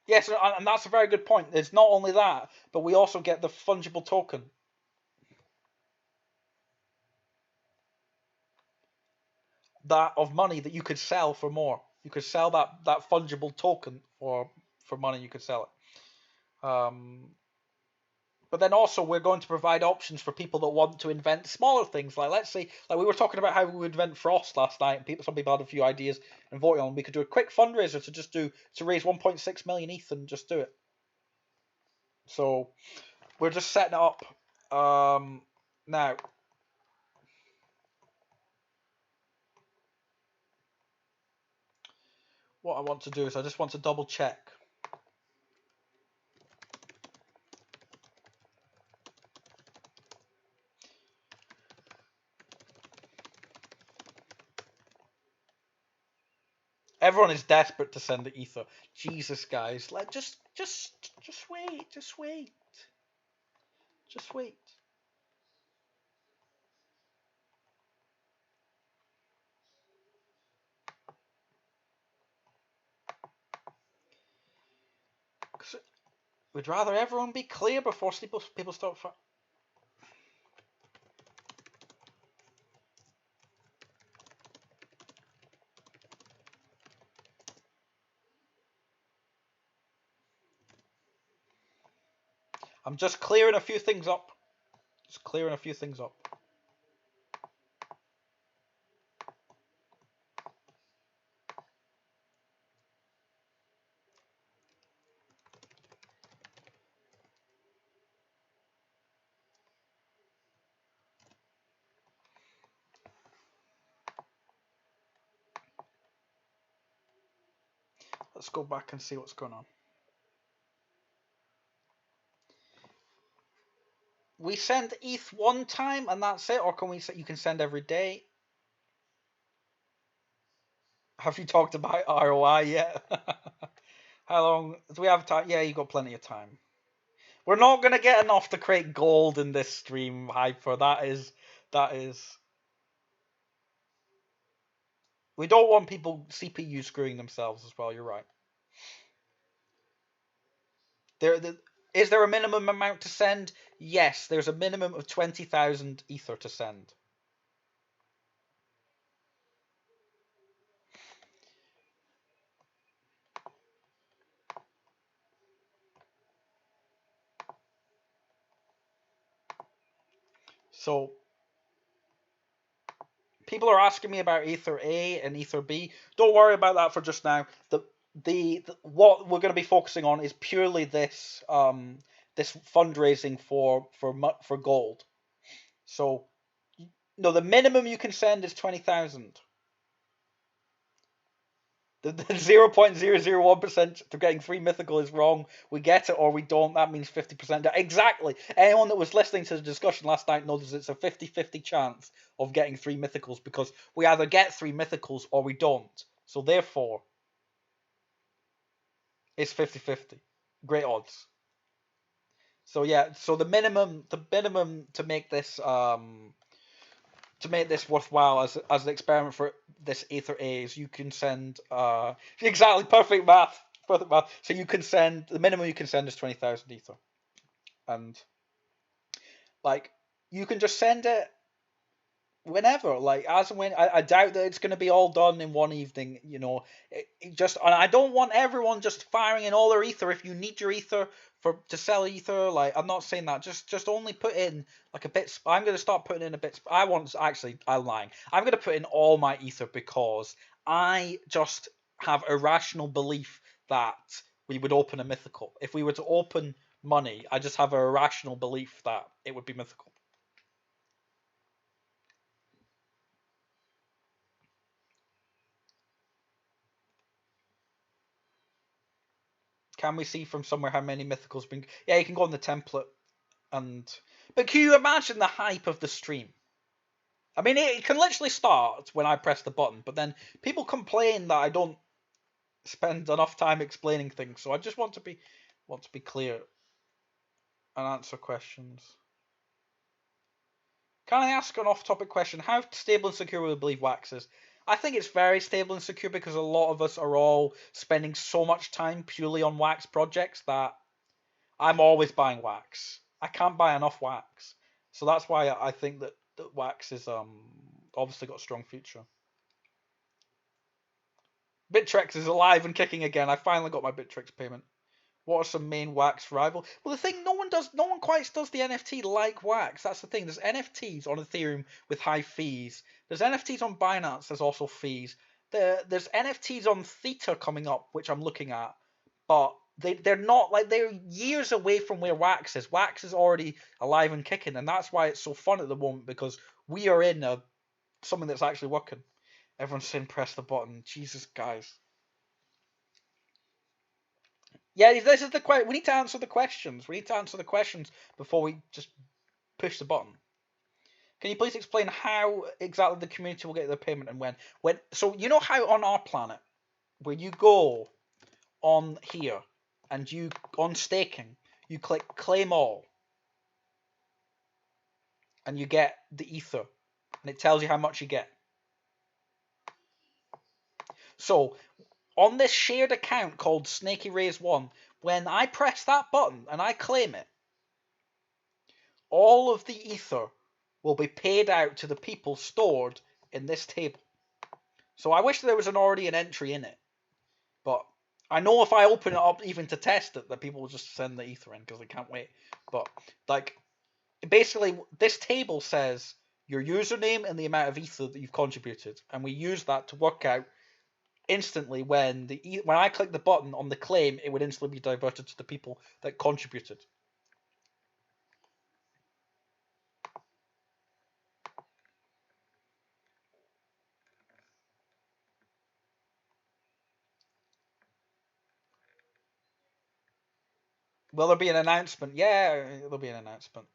Yes, and that's a very good point. It's not only that, but we also get the fungible token. That of money that you could sell for more. You could sell that fungible token for money. You could sell it. But then also we're going to provide options for people that want to invent smaller things. Like, let's say, like we were talking about how we would invent frost last night, and some people had a few ideas and voting on them. We could do a quick fundraiser to raise 1.6 million ETH and just do it. So we're just setting it up. Now, what I want to do is I just want to double check. Everyone is desperate to send the ether. Jesus, guys, just wait, just wait, just wait. We'd rather everyone be clear before people start. I'm just clearing a few things up. Just clearing a few things up. Let's go back and see what's going on. We send ETH one time and that's it, or can we? You can send every day. Have you talked about ROI yet? How long do we have time? Yeah, you got plenty of time. We're not gonna get enough to create gold in this stream, Hyper. That is. We don't want people CPU screwing themselves as well. You're right. Is there a minimum amount to send? Yes, there's a minimum of 20,000 ether to send. So people are asking me about Ether A and Ether B. Don't worry about that for just now. The what we're going to be focusing on is purely this this fundraising for gold. So no, the minimum you can send is 20,000. The 0.001% to getting 3 mythical is wrong. We get it or we don't. That means 50%. Exactly. Anyone that was listening to the discussion last night knows it's a 50-50 chance of getting 3 mythicals because we either get 3 mythicals or we don't. So therefore, it's 50-50. Great odds. So yeah, so the minimum to make this worthwhile as an experiment for this Aether A is you can send exactly perfect math. So you can send the minimum you can send is 20,000 Ether, and like you can just send it whenever, like as and when. I doubt that it's going to be all done in one evening. You know, and I don't want everyone just firing in all their ether. If you need your ether to sell ether, like I'm not saying that. Just only put in like a bit. I'm going to start putting in a bit. I'm lying. I'm going to put in all my ether because I just have a rational belief that we would open a mythical. If we were to open money, I just have a irrational belief that it would be mythical. Can we see from somewhere how many mythicals been? Yeah, you can go on the template but can you imagine the hype of the stream? I mean, it can literally start when I press the button, but then people complain that I don't spend enough time explaining things. So I just want to be clear and answer questions. Can I ask an off-topic question? How stable and secure will we believe Wax is? I think it's very stable and secure because a lot of us are all spending so much time purely on Wax projects that I'm always buying Wax. I can't buy enough Wax. So that's why I think that Wax is obviously got a strong future. Bittrex is alive and kicking again. I finally got my Bittrex payment. What are some main Wax rival? Well, the thing no one quite does the NFT like Wax. That's the thing. There's NFTs on Ethereum with high fees. There's NFTs on Binance. There's also fees. There's NFTs on Theta coming up, which I'm looking at, but they're not like they're years away from where Wax is. Wax is already alive and kicking, and that's why it's so fun at the moment because we are in something that's actually working. Everyone's saying press the button. Jesus, guys. Yeah, this is the question. We need to answer the questions. We need to answer the questions before we just push the button. Can you please explain how exactly the community will get their payment and when? So you know how on our planet, where you go on here and you on staking, you click claim all, and you get the ether, and it tells you how much you get. So on this shared account called Snaky Raise 1, when I press that button and I claim it, all of the ether will be paid out to the people stored in this table. So I wish there was already an entry in it, but I know if I open it up even to test it, that people will just send the ether in because they can't wait. But like, basically, this table says your username and the amount of ether that you've contributed, and we use that to work out instantly when I click the button on the claim, it would instantly be diverted to the people that contributed. Will there be an announcement? Yeah, there'll be an announcement.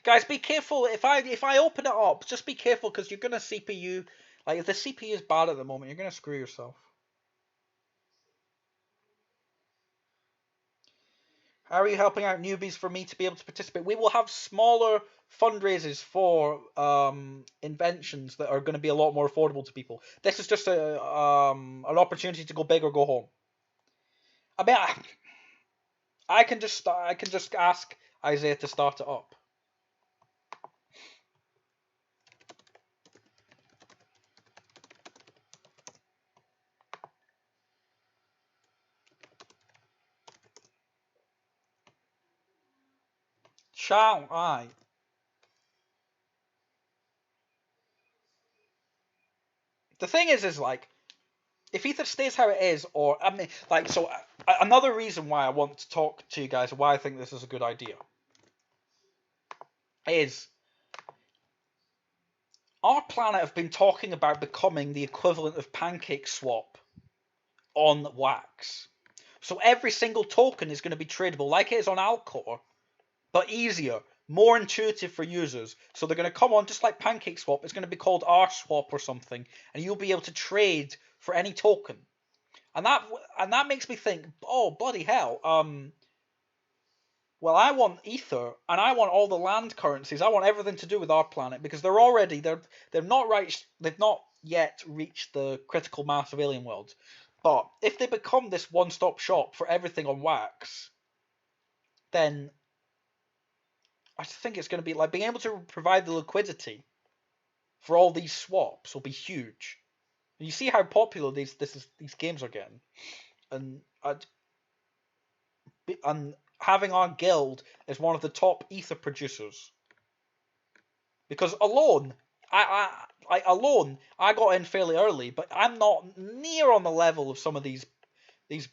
Guys, be careful. If I open it up, just be careful because you're gonna CPU. Like if the CPU is bad at the moment, you're gonna screw yourself. How are you helping out newbies for me to be able to participate? We will have smaller fundraisers for inventions that are going to be a lot more affordable to people. This is just an opportunity to go big or go home. I mean, I can just ask Isaiah to start it up. Shall I? The thing is like, if Ether stays how it is, or I mean, like, so another reason why I want to talk to you guys, why I think this is a good idea, is our planet have been talking about becoming the equivalent of Pancake Swap on Wax. So every single token is going to be tradable like it is on Alcor, but easier, more intuitive for users. So they're going to come on just like Pancake Swap. It's going to be called R Swap or something, and you'll be able to trade for any token. And that makes me think, oh bloody hell, well, I want ether and I want all the land currencies. I want everything to do with our planet because they've not yet reached the critical mass of alien worlds. But if they become this one-stop shop for everything on Wax, then I think it's going to be like being able to provide the liquidity for all these swaps will be huge. And you see how popular these games are getting, and having our guild as one of the top ether producers. Because I got in fairly early, but I'm not near on the level of some of these big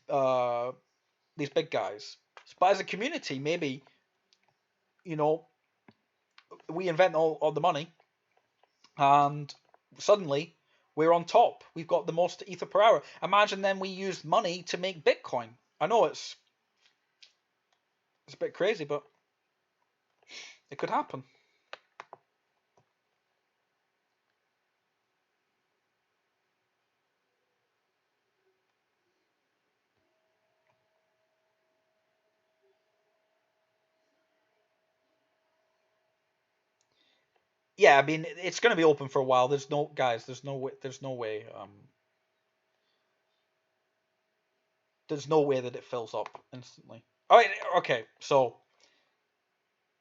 guys. But as a community, maybe, you know, we invent all the money, and suddenly we're on top. We've got the most ether per hour. Imagine then we use money to make Bitcoin. I know it's a bit crazy, but it could happen. Yeah, I mean, it's going to be open for a while. There's no way. There's no way that it fills up instantly. All right, okay. So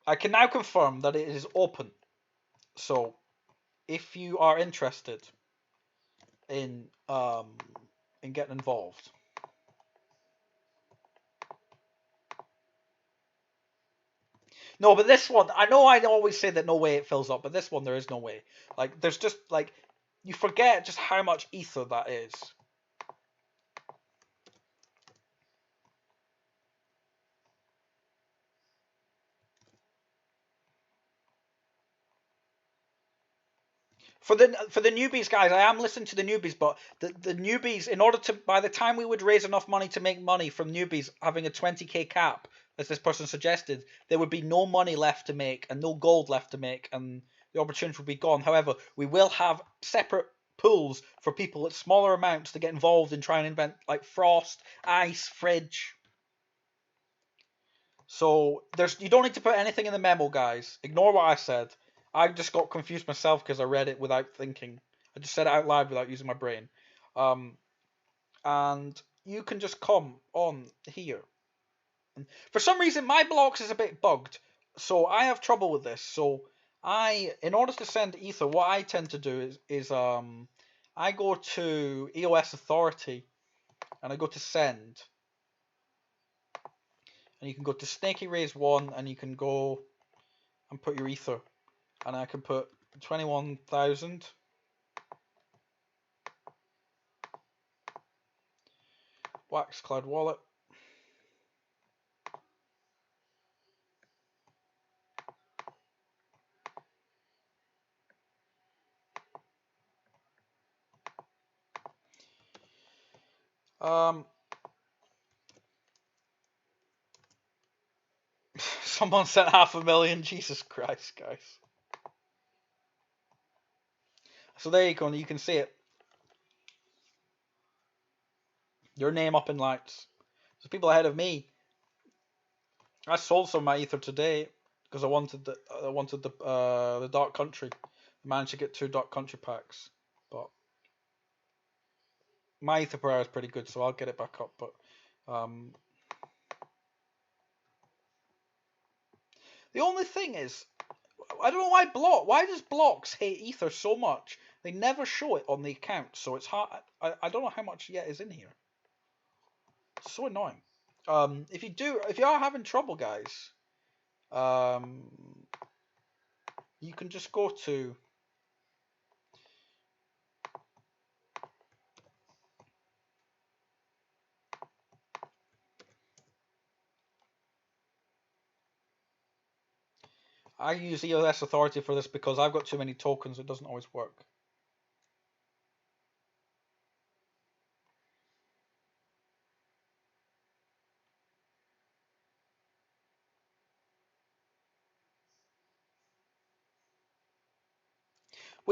I can now confirm that it is open. So if you are interested in getting involved. No, but this one, I know I always say that no way it fills up, but this one there is no way. Like, there's just like, you forget just how much ether that is. For the newbies, guys, I am listening to the newbies, but the newbies, in order to, by the time we would raise enough money to make money from newbies, having a 20k cap, as this person suggested, there would be no money left to make and no gold left to make, and the opportunity would be gone. However, we will have separate pools for people at smaller amounts to get involved in trying to invent like frost, ice, fridge. So you don't need to put anything in the memo, guys. Ignore what I said. I just got confused myself because I read it without thinking. I just said it out loud without using my brain. And you can just come on here. And for some reason, my blocks is a bit bugged, so I have trouble with this. So in order to send ether, what I tend to do is I go to EOS Authority, and I go to send, and you can go to Snaky Raise 1, and you can go and put your ether, and I can put 21,000. Wax Cloud Wallet. Someone sent 500,000. Jesus Christ, guys. So there you go. You can see it. Your name up in lights. So people ahead of me. I sold some of my ether today because I wanted the Dark Country. I managed to get 2 Dark Country packs, but my ether per hour is pretty good, so I'll get it back up. But the only thing is, I don't know why does blocks hate ether so much? They never show it on the account, so it's hard. I don't know how much yet is in here. It's so annoying. If you are having trouble, guys, you can just go to I use EOS Authority for this because I've got too many tokens. It doesn't always work.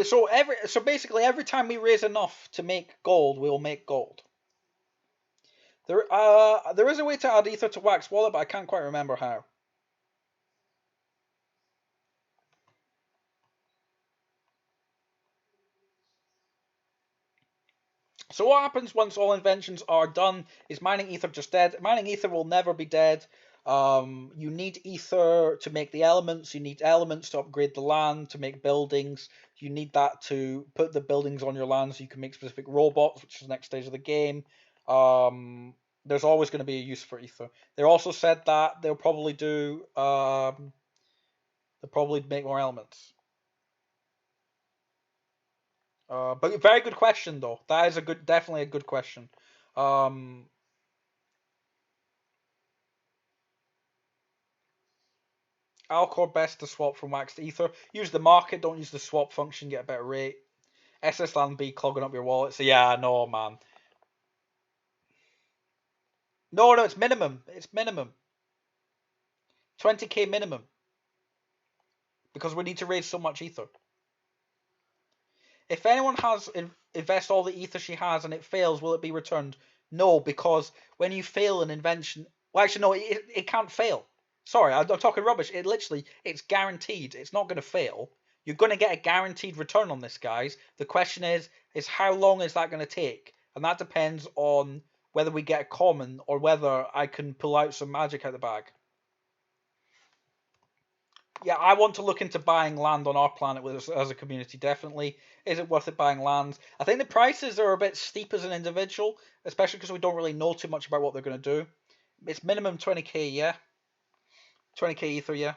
So basically, every time we raise enough to make gold, we will make gold. There is a way to add ether to Wax Wallet, but I can't quite remember how. So what happens once all inventions are done is mining ether just dead. Mining ether will never be dead. You need ether to make the elements. You need elements to upgrade the land, to make buildings. You need that to put the buildings on your land so you can make specific robots, which is the next stage of the game. There's always going to be a use for ether. They also said that they'll probably make more elements. But very good question though. That is definitely a good question. Alcor best to swap from Wax to Ether. Use the market, don't use the swap function, get a better rate. SS Land B clogging up your wallet. So yeah, no man. No, it's minimum. It's minimum. 20k minimum. Because we need to raise so much Ether. If anyone has invest all the Ether she has and it fails, will it be returned? No, because when you fail an invention, well, actually no, it can't fail. Sorry, I'm talking rubbish. It's guaranteed. It's not going to fail. You're going to get a guaranteed return on this, guys. The question is how long is that going to take? And that depends on whether we get a common or whether I can pull out some magic out of the bag. Yeah, I want to look into buying land on our planet as a community, definitely. Is it worth it buying land? I think the prices are a bit steep as an individual, especially because we don't really know too much about what they're going to do. It's minimum 20k, yeah? 20k ether, yeah?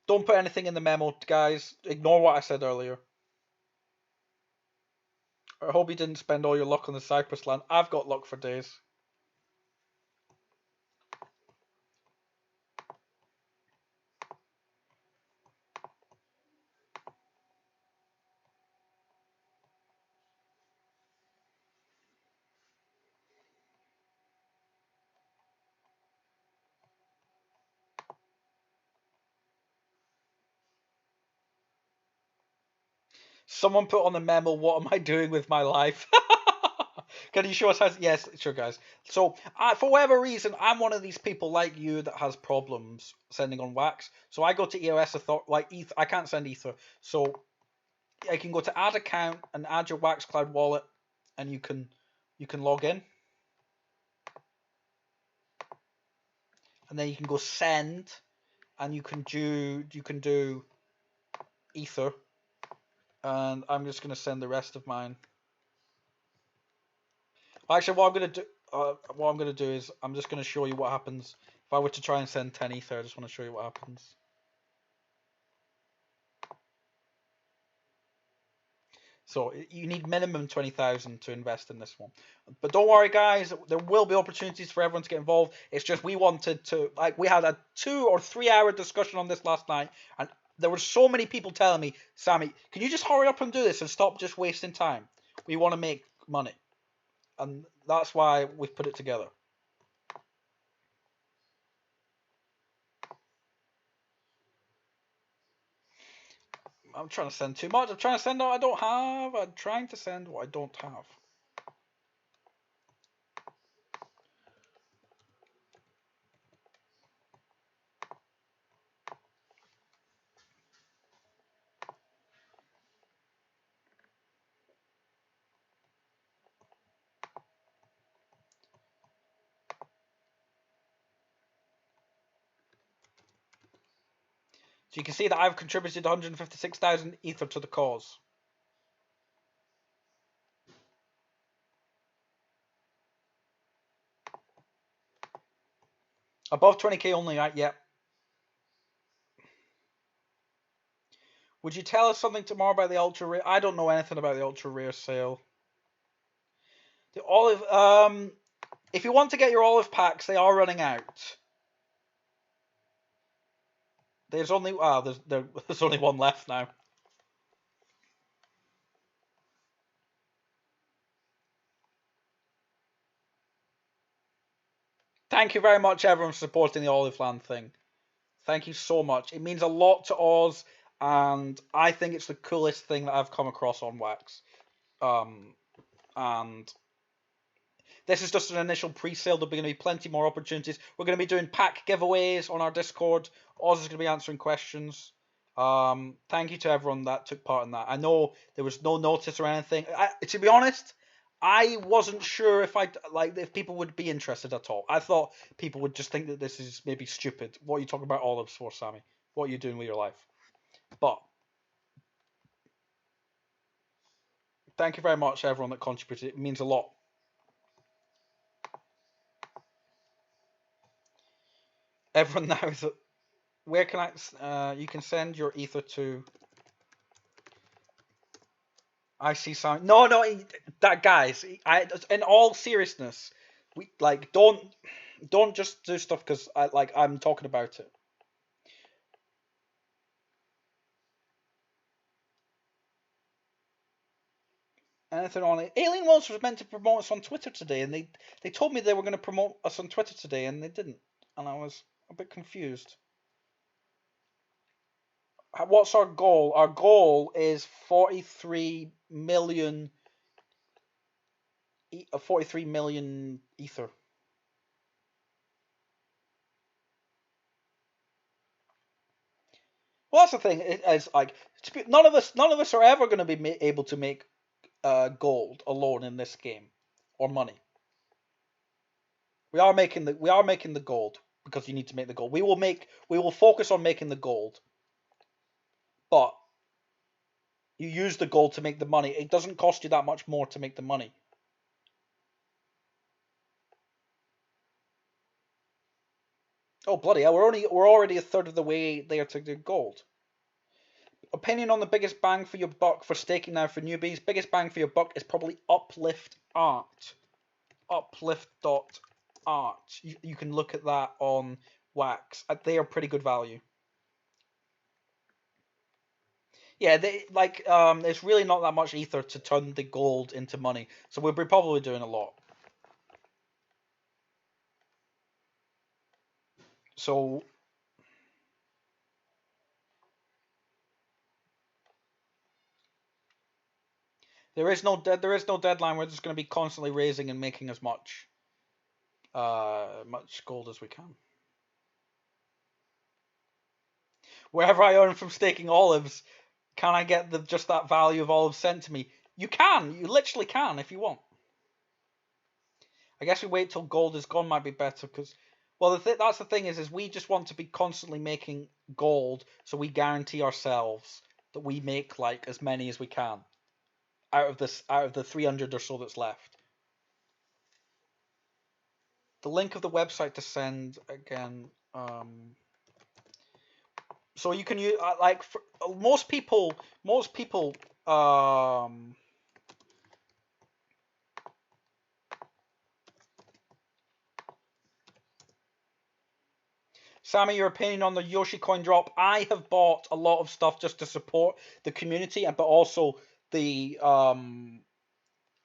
Don't put anything in the memo, guys. Ignore what I said earlier. I hope you didn't spend all your luck on the Cyprus land. I've got luck for days. Someone put on the memo, what am I doing with my life? Can you show us how? Yes, sure, guys. So, for whatever reason, I'm one of these people like you that has problems sending on Wax. So I go to EOS Ether. I can't send Ether. So I can go to add account and add your Wax Cloud wallet, and you can log in, and then you can go send, and you can do Ether, and I'm just gonna send the rest of mine. Actually, what I'm gonna do is I'm just gonna show you what happens if I were to try and send 10 Ether. I just want to show you what happens. So you need minimum 20,000 to invest in this one. But don't worry, guys. There will be opportunities for everyone to get involved. It's just we wanted to, like, we had a 2 or 3 hour discussion on this last night, and there were so many people telling me, Sammy, can you just hurry up and do this and stop just wasting time? We want to make money, and that's why we've put it together. I'm trying to send too much. I'm trying to send what I don't have. I'm trying to send what I don't have. So you can see that I've contributed 156,000 Ether to the cause. Above 20k only, right? Yep. Would you tell us something tomorrow about the ultra rare? I don't know anything about the ultra rare sale. The olive, if you want to get your olive packs, they are running out. There's only there's only one left now. Thank you very much, everyone, for supporting the Olive Land thing. Thank you so much. It means a lot to Oz, and I think it's the coolest thing that I've come across on Wax. And this is just an initial pre-sale. There'll be going to be plenty more opportunities. We're going to be doing pack giveaways on our Discord. Oz is going to be answering questions. Thank you to everyone that took part in that. I know there was no notice or anything. To be honest, I wasn't sure if people would be interested at all. I thought people would just think that this is maybe stupid. What are you talking about olives for, Sammy? What are you doing with your life? But thank you very much, everyone that contributed. It means a lot. Everyone now is. Where can I? You can send your ether to. I see some. No, that guys. In all seriousness, we don't just do stuff because I'm talking about it. Anything on it? Alien Wars was meant to promote us on Twitter today, and they told me they were going to promote us on Twitter today, and they didn't, and I was a bit confused. What's our goal? Our goal is 43 million. 43 million ether. Well, that's the thing. It's like none of us are ever going to be able to make gold alone in this game, or money. We are making the gold because you need to make the gold. We will focus on making the gold, but you use the gold to make the money. It doesn't cost you that much more to make the money. Oh bloody hell! We're already a third of the way there to the gold. Opinion on the biggest bang for your buck for staking now for newbies. Biggest bang for your buck is probably Uplift Art. Uplift.art. You can look at that on Wax. They are pretty good value. Yeah, it's really not that much ether to turn the gold into money, so we'll be probably doing a lot. So There is no deadline. We're just going to be constantly raising and making as much gold as we can. Wherever I earn from staking olives, can I get just that value of olives sent to me? You can. You literally can if you want. I guess we wait till gold is gone might be better because, well, that's the thing is we just want to be constantly making gold, so we guarantee ourselves that we make like as many as we can out of the 300 or so that's left. The link of the website to send again. So you can use like for, most people. Sammy, your opinion on the Yoshi coin drop? I have bought a lot of stuff just to support the community, but also the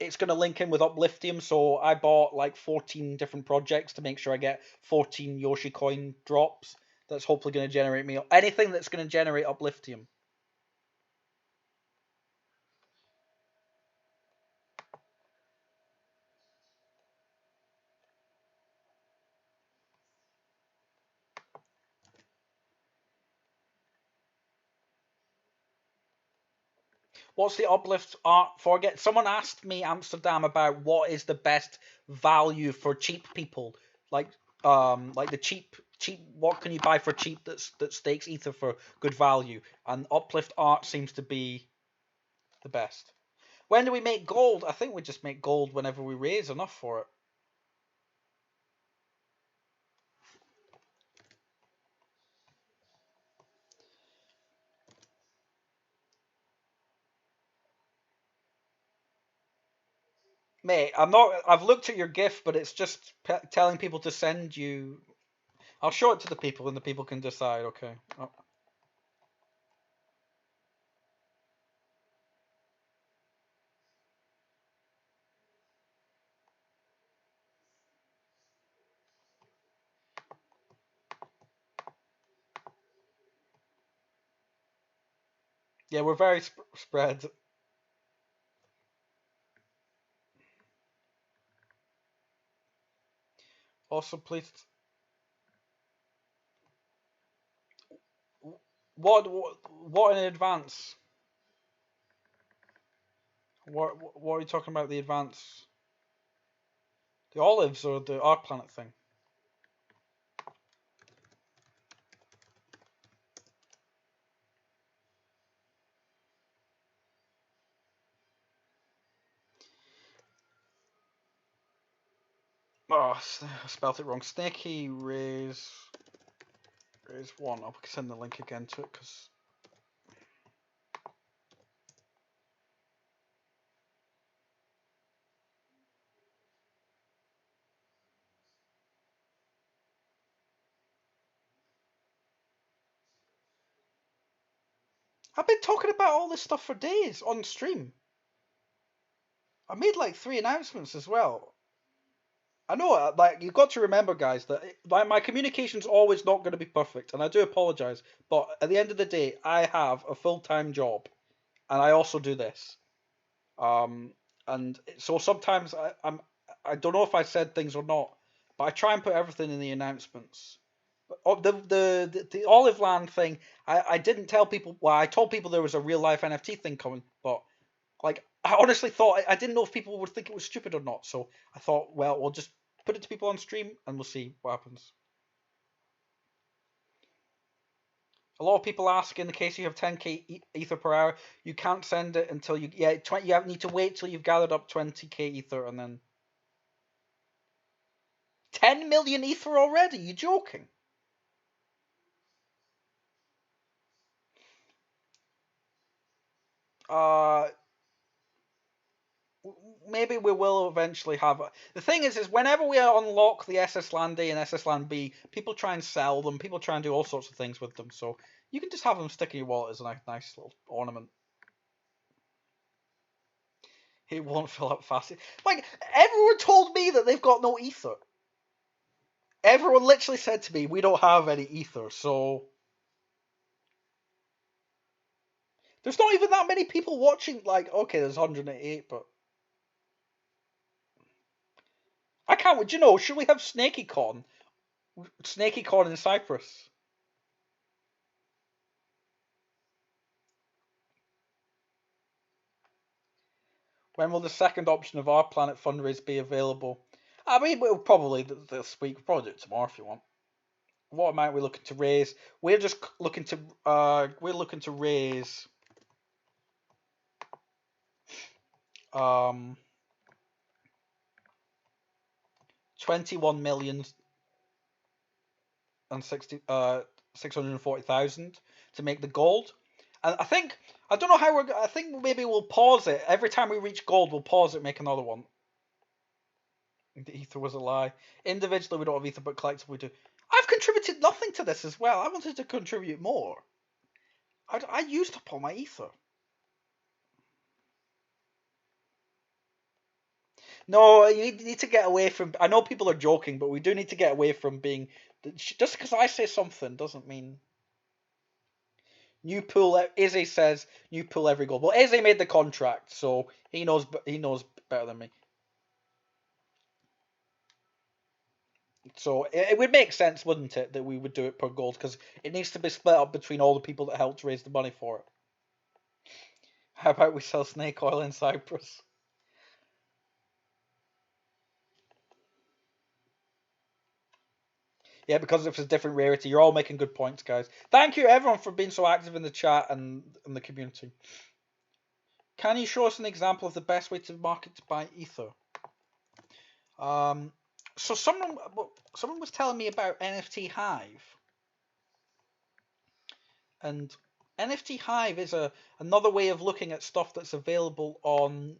it's going to link in with Upliftium, so I bought like 14 different projects to make sure I get 14 Yoshi coin drops. That's hopefully going to generate me anything that's going to generate Upliftium. What's the uplift art for? Someone asked me Amsterdam about what is the best value for cheap people, like the cheap what can you buy for cheap that stakes ether for good value, and uplift art seems to be the best. When do we make gold? I think we just make gold whenever we raise enough for it. Mate, I'm not. I've looked at your GIF, but it's just telling people to send you. I'll show it to the people, and the people can decide. Okay. Oh. Yeah, we're very spread. Also, please. What in advance? What are you talking about? The advance? The olives or the Arc Planet thing? Oh, I spelled it wrong. Snaky raise 1. I'll send the link again to it because. I've been talking about all this stuff for days on stream. I made like 3 announcements as well. I know, like, you've got to remember, guys, that my communication's always not going to be perfect, and I do apologize. But at the end of the day, I have a full-time job, and I also do this. And so sometimes I don't know if I said things or not, but I try and put everything in the announcements. But the Olive Land thing, I didn't tell people. Well, I told people there was a real life NFT thing coming, but like I honestly thought I didn't know if people would think it was stupid or not. So I thought, well, we'll just put it to people on stream and we'll see what happens. A lot of people ask, in the case you have 10k ether per hour, you can't send it until you need to wait till you've gathered up 20k ether and then 10 million ether already. You joking? Uh, maybe we will eventually have. The thing is whenever we unlock the SS Land A and SS Land B, people try and sell them. People try and do all sorts of things with them. So you can just have them stick in your wallet as a nice little ornament. It won't fill up fast. Like, everyone told me that they've got no ether. Everyone literally said to me, we don't have any ether, so. There's not even that many people watching. Like, okay, there's 188, but I can't. Do you know? Should we have SnakeyCon? SnakeyCon in Cyprus. When will the second option of Our Planet fundraise be available? I mean, we'll probably this week. We'll probably do it tomorrow if you want. What amount are we looking to raise? We're just looking to raise 21 million and 640,000 to make the gold. And I don't know how I think maybe we'll pause it every time we reach gold. We'll pause it, make another one. The ether was a lie. Individually, we don't have ether, but collectively we do. I've contributed nothing to this as well. I wanted to contribute more. I used up all my ether. No, you need to get away from. I know people are joking, but we do need to get away from being. Just because I say something doesn't mean. New pool. Izzy says new pool every goal. Well, Izzy made the contract, so he knows. He knows better than me. So it would make sense, wouldn't it, that we would do it per gold, because it needs to be split up between all the people that helped raise the money for it. How about we sell snake oil in Cyprus? Yeah, because it's a different rarity. You're all making good points, guys. Thank you, everyone, for being so active in the chat and in the community. Can you show us an example of the best way to market to buy ether? So someone was telling me about NFT Hive, and NFT Hive is another way of looking at stuff that's available on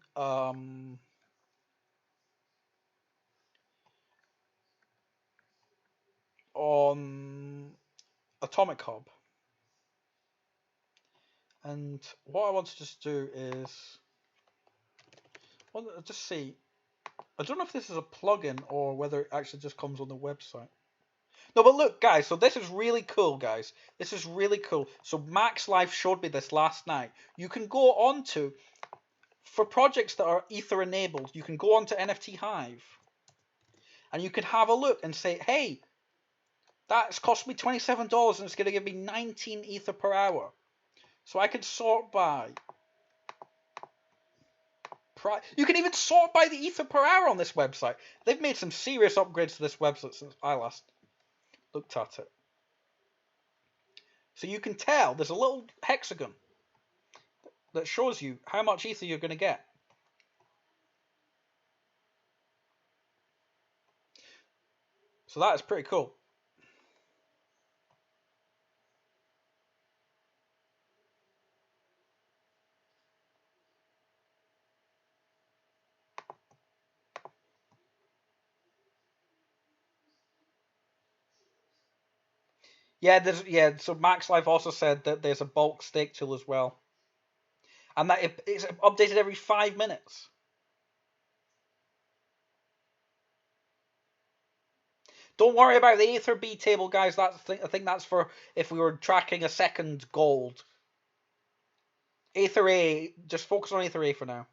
Atomic Hub. And what I want to just do is, just see. I don't know if this is a plugin or whether it actually just comes on the website. No, but look, guys, so this is really cool, guys. This is really cool. So Max Life showed me this last night. You can go on to, for projects that are Ether enabled, you can go on to NFT Hive. And you can have a look and say, hey, that's cost me $27 and it's going to give me 19 Ether per hour. So I can sort by. You can even sort by the Ether per hour on this website. They've made some serious upgrades to this website since I last looked at it. So you can tell there's a little hexagon that shows you how much ether you're going to get. So that is pretty cool. Yeah, so Max Life also said that there's a bulk stake tool as well. And that it's updated every 5 minutes. Don't worry about the Ether B table, guys. I think that's for if we were tracking a second gold. Ether A, just focus on Ether A for now.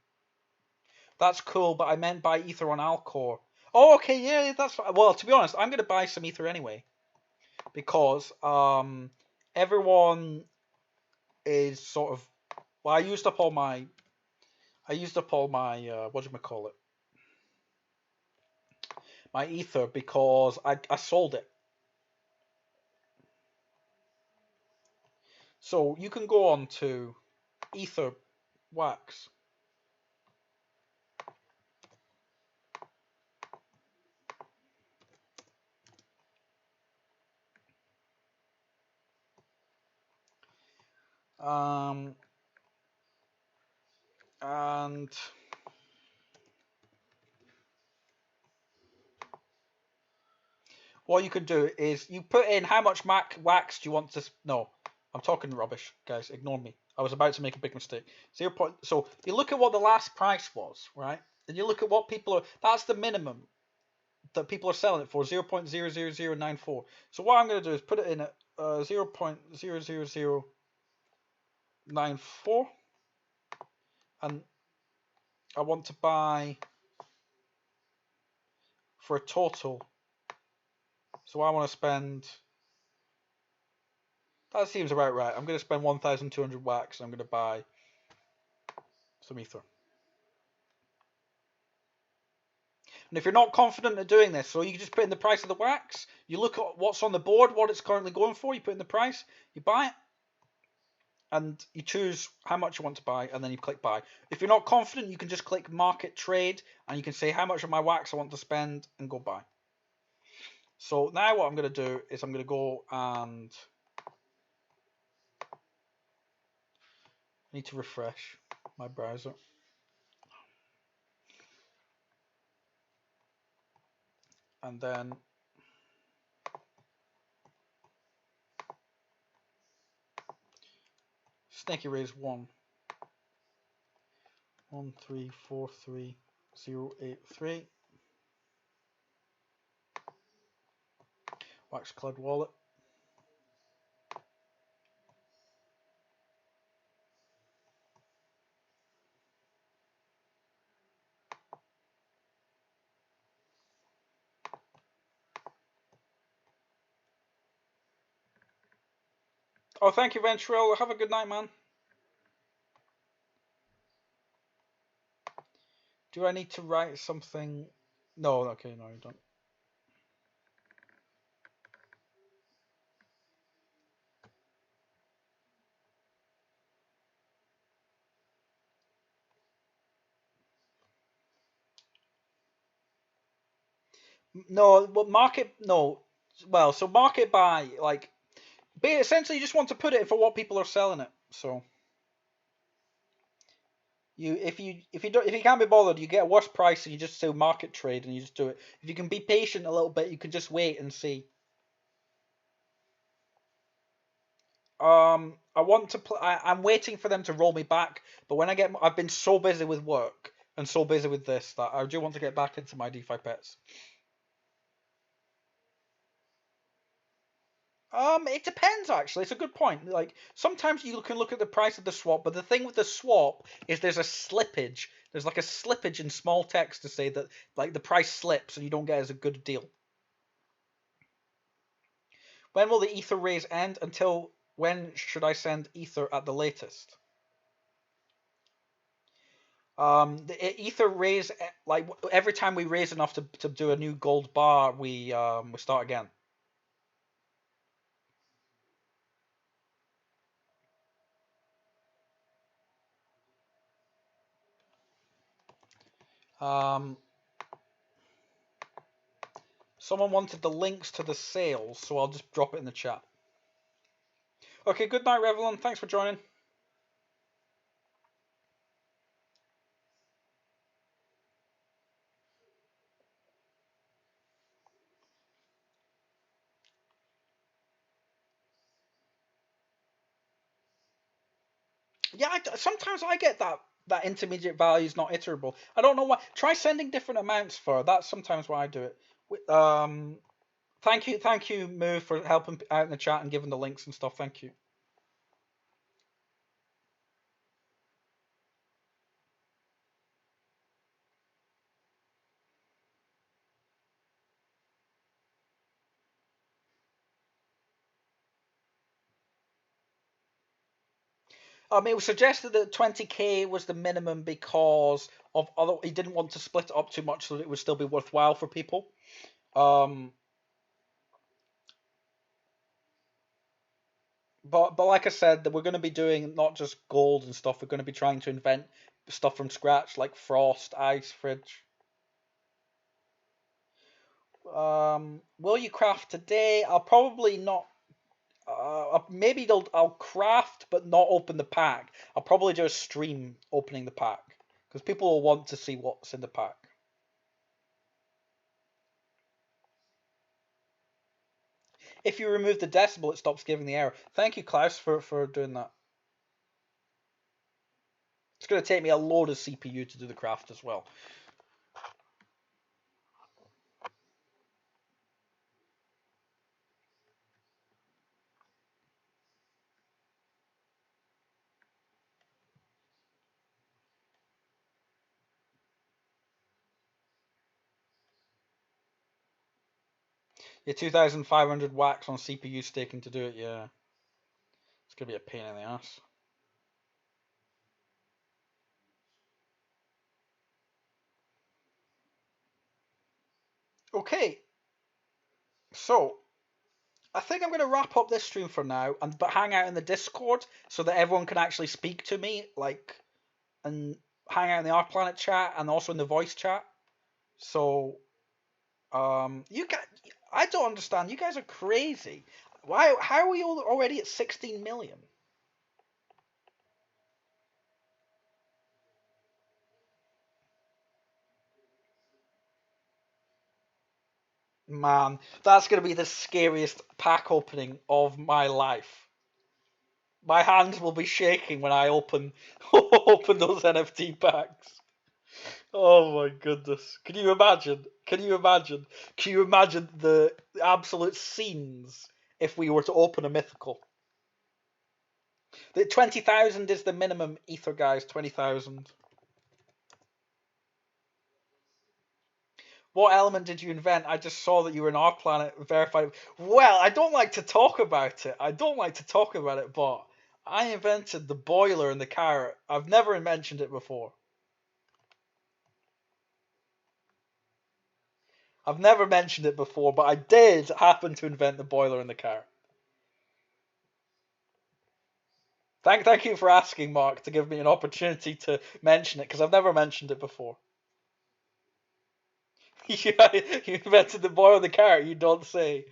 That's cool, but I meant buy Ether on Alcor. Oh, okay, yeah, that's well. To be honest, I'm gonna buy some Ether anyway, because everyone is sort of. Well, I used up all my what do you call it? My ether, because I sold it. So you can go on to Ether Wax. And what you can do is you put in how much wax do you want to. No, I'm talking rubbish, guys. Ignore me. I was about to make a big mistake. 0. So you look at what the last price was, right? And you look at what people are. That's the minimum that people are selling it for, 0.00094. So what I'm going to do is put it in at 0.000. 994, and I want to buy for a total. So I want to spend. That seems about right. I'm going to spend 1,200 wax. I'm going to buy some ether. And if you're not confident at doing this, so you can just put in the price of the wax. You look at what's on the board, what it's currently going for. You put in the price. You buy it, and you choose how much you want to buy, and then you click buy. If you're not confident, you can just click market trade, and you can say how much of my wax I want to spend, and go buy. So now what I'm going to do is I'm going to go and I need to refresh my browser. And then snake erase 11343 wax cloud wallet. Oh, thank you, Venturel. Have a good night, man. Do I need to write something? No, okay, no, you don't. No, but market, no. Well, so market buy, like, essentially you just want to put it for what people are selling it. So if you can't be bothered, you get a worse price and you just say market trade and you just do it. If you can be patient a little bit, you can just wait and see. I want to play. I'm waiting for them to roll me back, but when I've been so busy with work and so busy with this that I do want to get back into my DeFi pets. It depends actually. It's a good point. Like sometimes you can look at the price of the swap, but the thing with the swap is there's a slippage. There's like a slippage in small text to say that like the price slips and you don't get as a good deal. When will the ether raise end? Until when should I send ether at the latest? The ether raise like every time we raise enough to do a new gold bar, we start again. Someone wanted the links to the sales, so I'll just drop it in the chat. Okay, good night, Revlon. Thanks for joining. Yeah, sometimes I get that intermediate value is not iterable. I don't know why. Try sending different amounts for. That's sometimes why I do it. Thank you, Moo, for helping out in the chat and giving the links and stuff. Thank you. It was suggested that 20k was the minimum because of other. He didn't want to split it up too much so that it would still be worthwhile for people. But like I said, that we're going to be doing not just gold and stuff. We're going to be trying to invent stuff from scratch, like frost, ice, fridge. Will you craft today? I'll probably not. Maybe I'll craft, but not open the pack. I'll probably do a stream opening the pack because people will want to see what's in the pack. If you remove the decibel, it stops giving the error. Thank you, Klaus, for doing that. It's going to take me a load of CPU to do the craft as well. Yeah, 2,500 wax on CPU staking to do it, yeah. It's going to be a pain in the ass. Okay, so I think I'm going to wrap up this stream for now, but hang out in the Discord so that everyone can actually speak to me, like, and hang out in the Arc Planet chat and also in the voice chat. So, you guys, I don't understand. You guys are crazy. Why? How are we all already at 16 million? Man, that's going to be the scariest pack opening of my life. My hands will be shaking when I open open those NFT packs. Oh my goodness. Can you imagine? Can you imagine? Can you imagine the absolute scenes if we were to open a mythical? The 20,000 is the minimum ether, guys. 20,000. What element did you invent? I just saw that you were in our planet verified. Well, I don't like to talk about it. I don't like to talk about it, but I invented the boiler and the carrot. I've never mentioned it before. I've never mentioned it before, but I did happen to invent the boiler and the carrot. Thank you for asking, Mark, to give me an opportunity to mention it, because I've never mentioned it before. Yeah, you invented the boiler and the carrot, you don't say.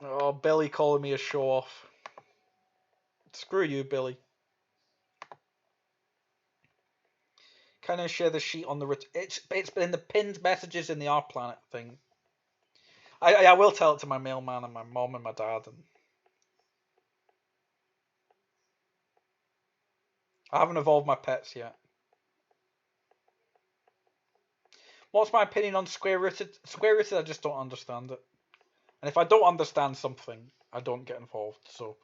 Oh, Billy calling me a show-off. Screw you, Billy. Can I share the sheet on the... It's been in the pinned messages in the Our Planet thing. I will tell it to my mailman and my mom and my dad. And I haven't evolved my pets yet. What's my opinion on square rooted? Square rooted, I just don't understand it. And if I don't understand something, I don't get involved. So...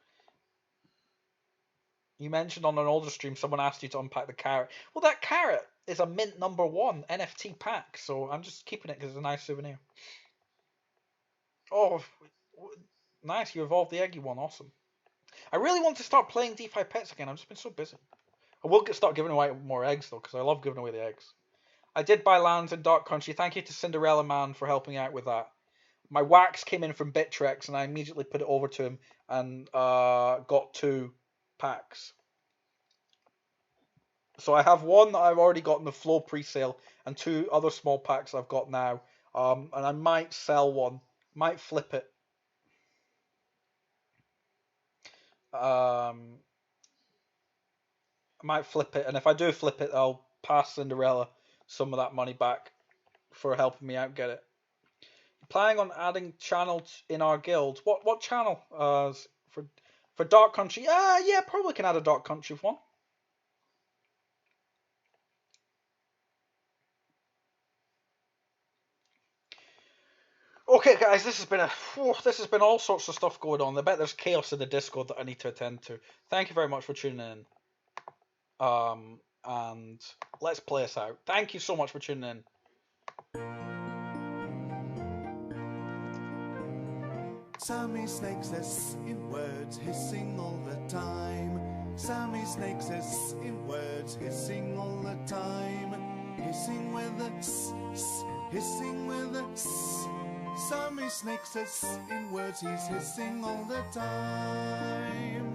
You mentioned on an older stream someone asked you to unpack the carrot. Well, that carrot is a mint #1 NFT pack, so I'm just keeping it because it's a nice souvenir. Oh, nice! You evolved the eggy one. Awesome. I really want to start playing DeFi Pets again. I've just been so busy. I will start giving away more eggs though, because I love giving away the eggs. I did buy lands in Dark Country. Thank you to Cinderella Man for helping out with that. My wax came in from Bittrex, and I immediately put it over to him and got 2 packs. So I have one that I've already got in the flow pre-sale, and 2 other small packs I've got now. And I might sell one, might flip it. I might flip it, and if I do flip it, I'll pass Cinderella some of that money back for helping me out get it. Planning on adding channels in our guild. What channel? For Dark Country? Yeah, probably can add a Dark Country one. Okay, guys, this has been all sorts of stuff going on. I bet there's chaos in the Discord that I need to attend to. Thank you very much for tuning in. And let's play us out. Thank you so much for tuning in. Sammy snakes us in words, hissing all the time. Sammy snakes us in words, hissing all the time. Hissing with a hissing with a Sammy snakes us in words, he's hissing all the time.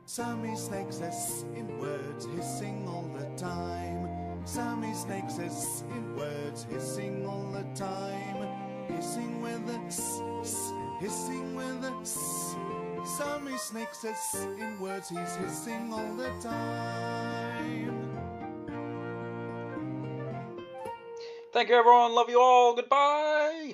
Sammy snakes us in words, hissing all the time. Sammy snakes us in words, hissing all the time. Hissing with a hissing with a Sammy snakes us in words, he's hissing all the time. Thank you, everyone. Love you all. Goodbye.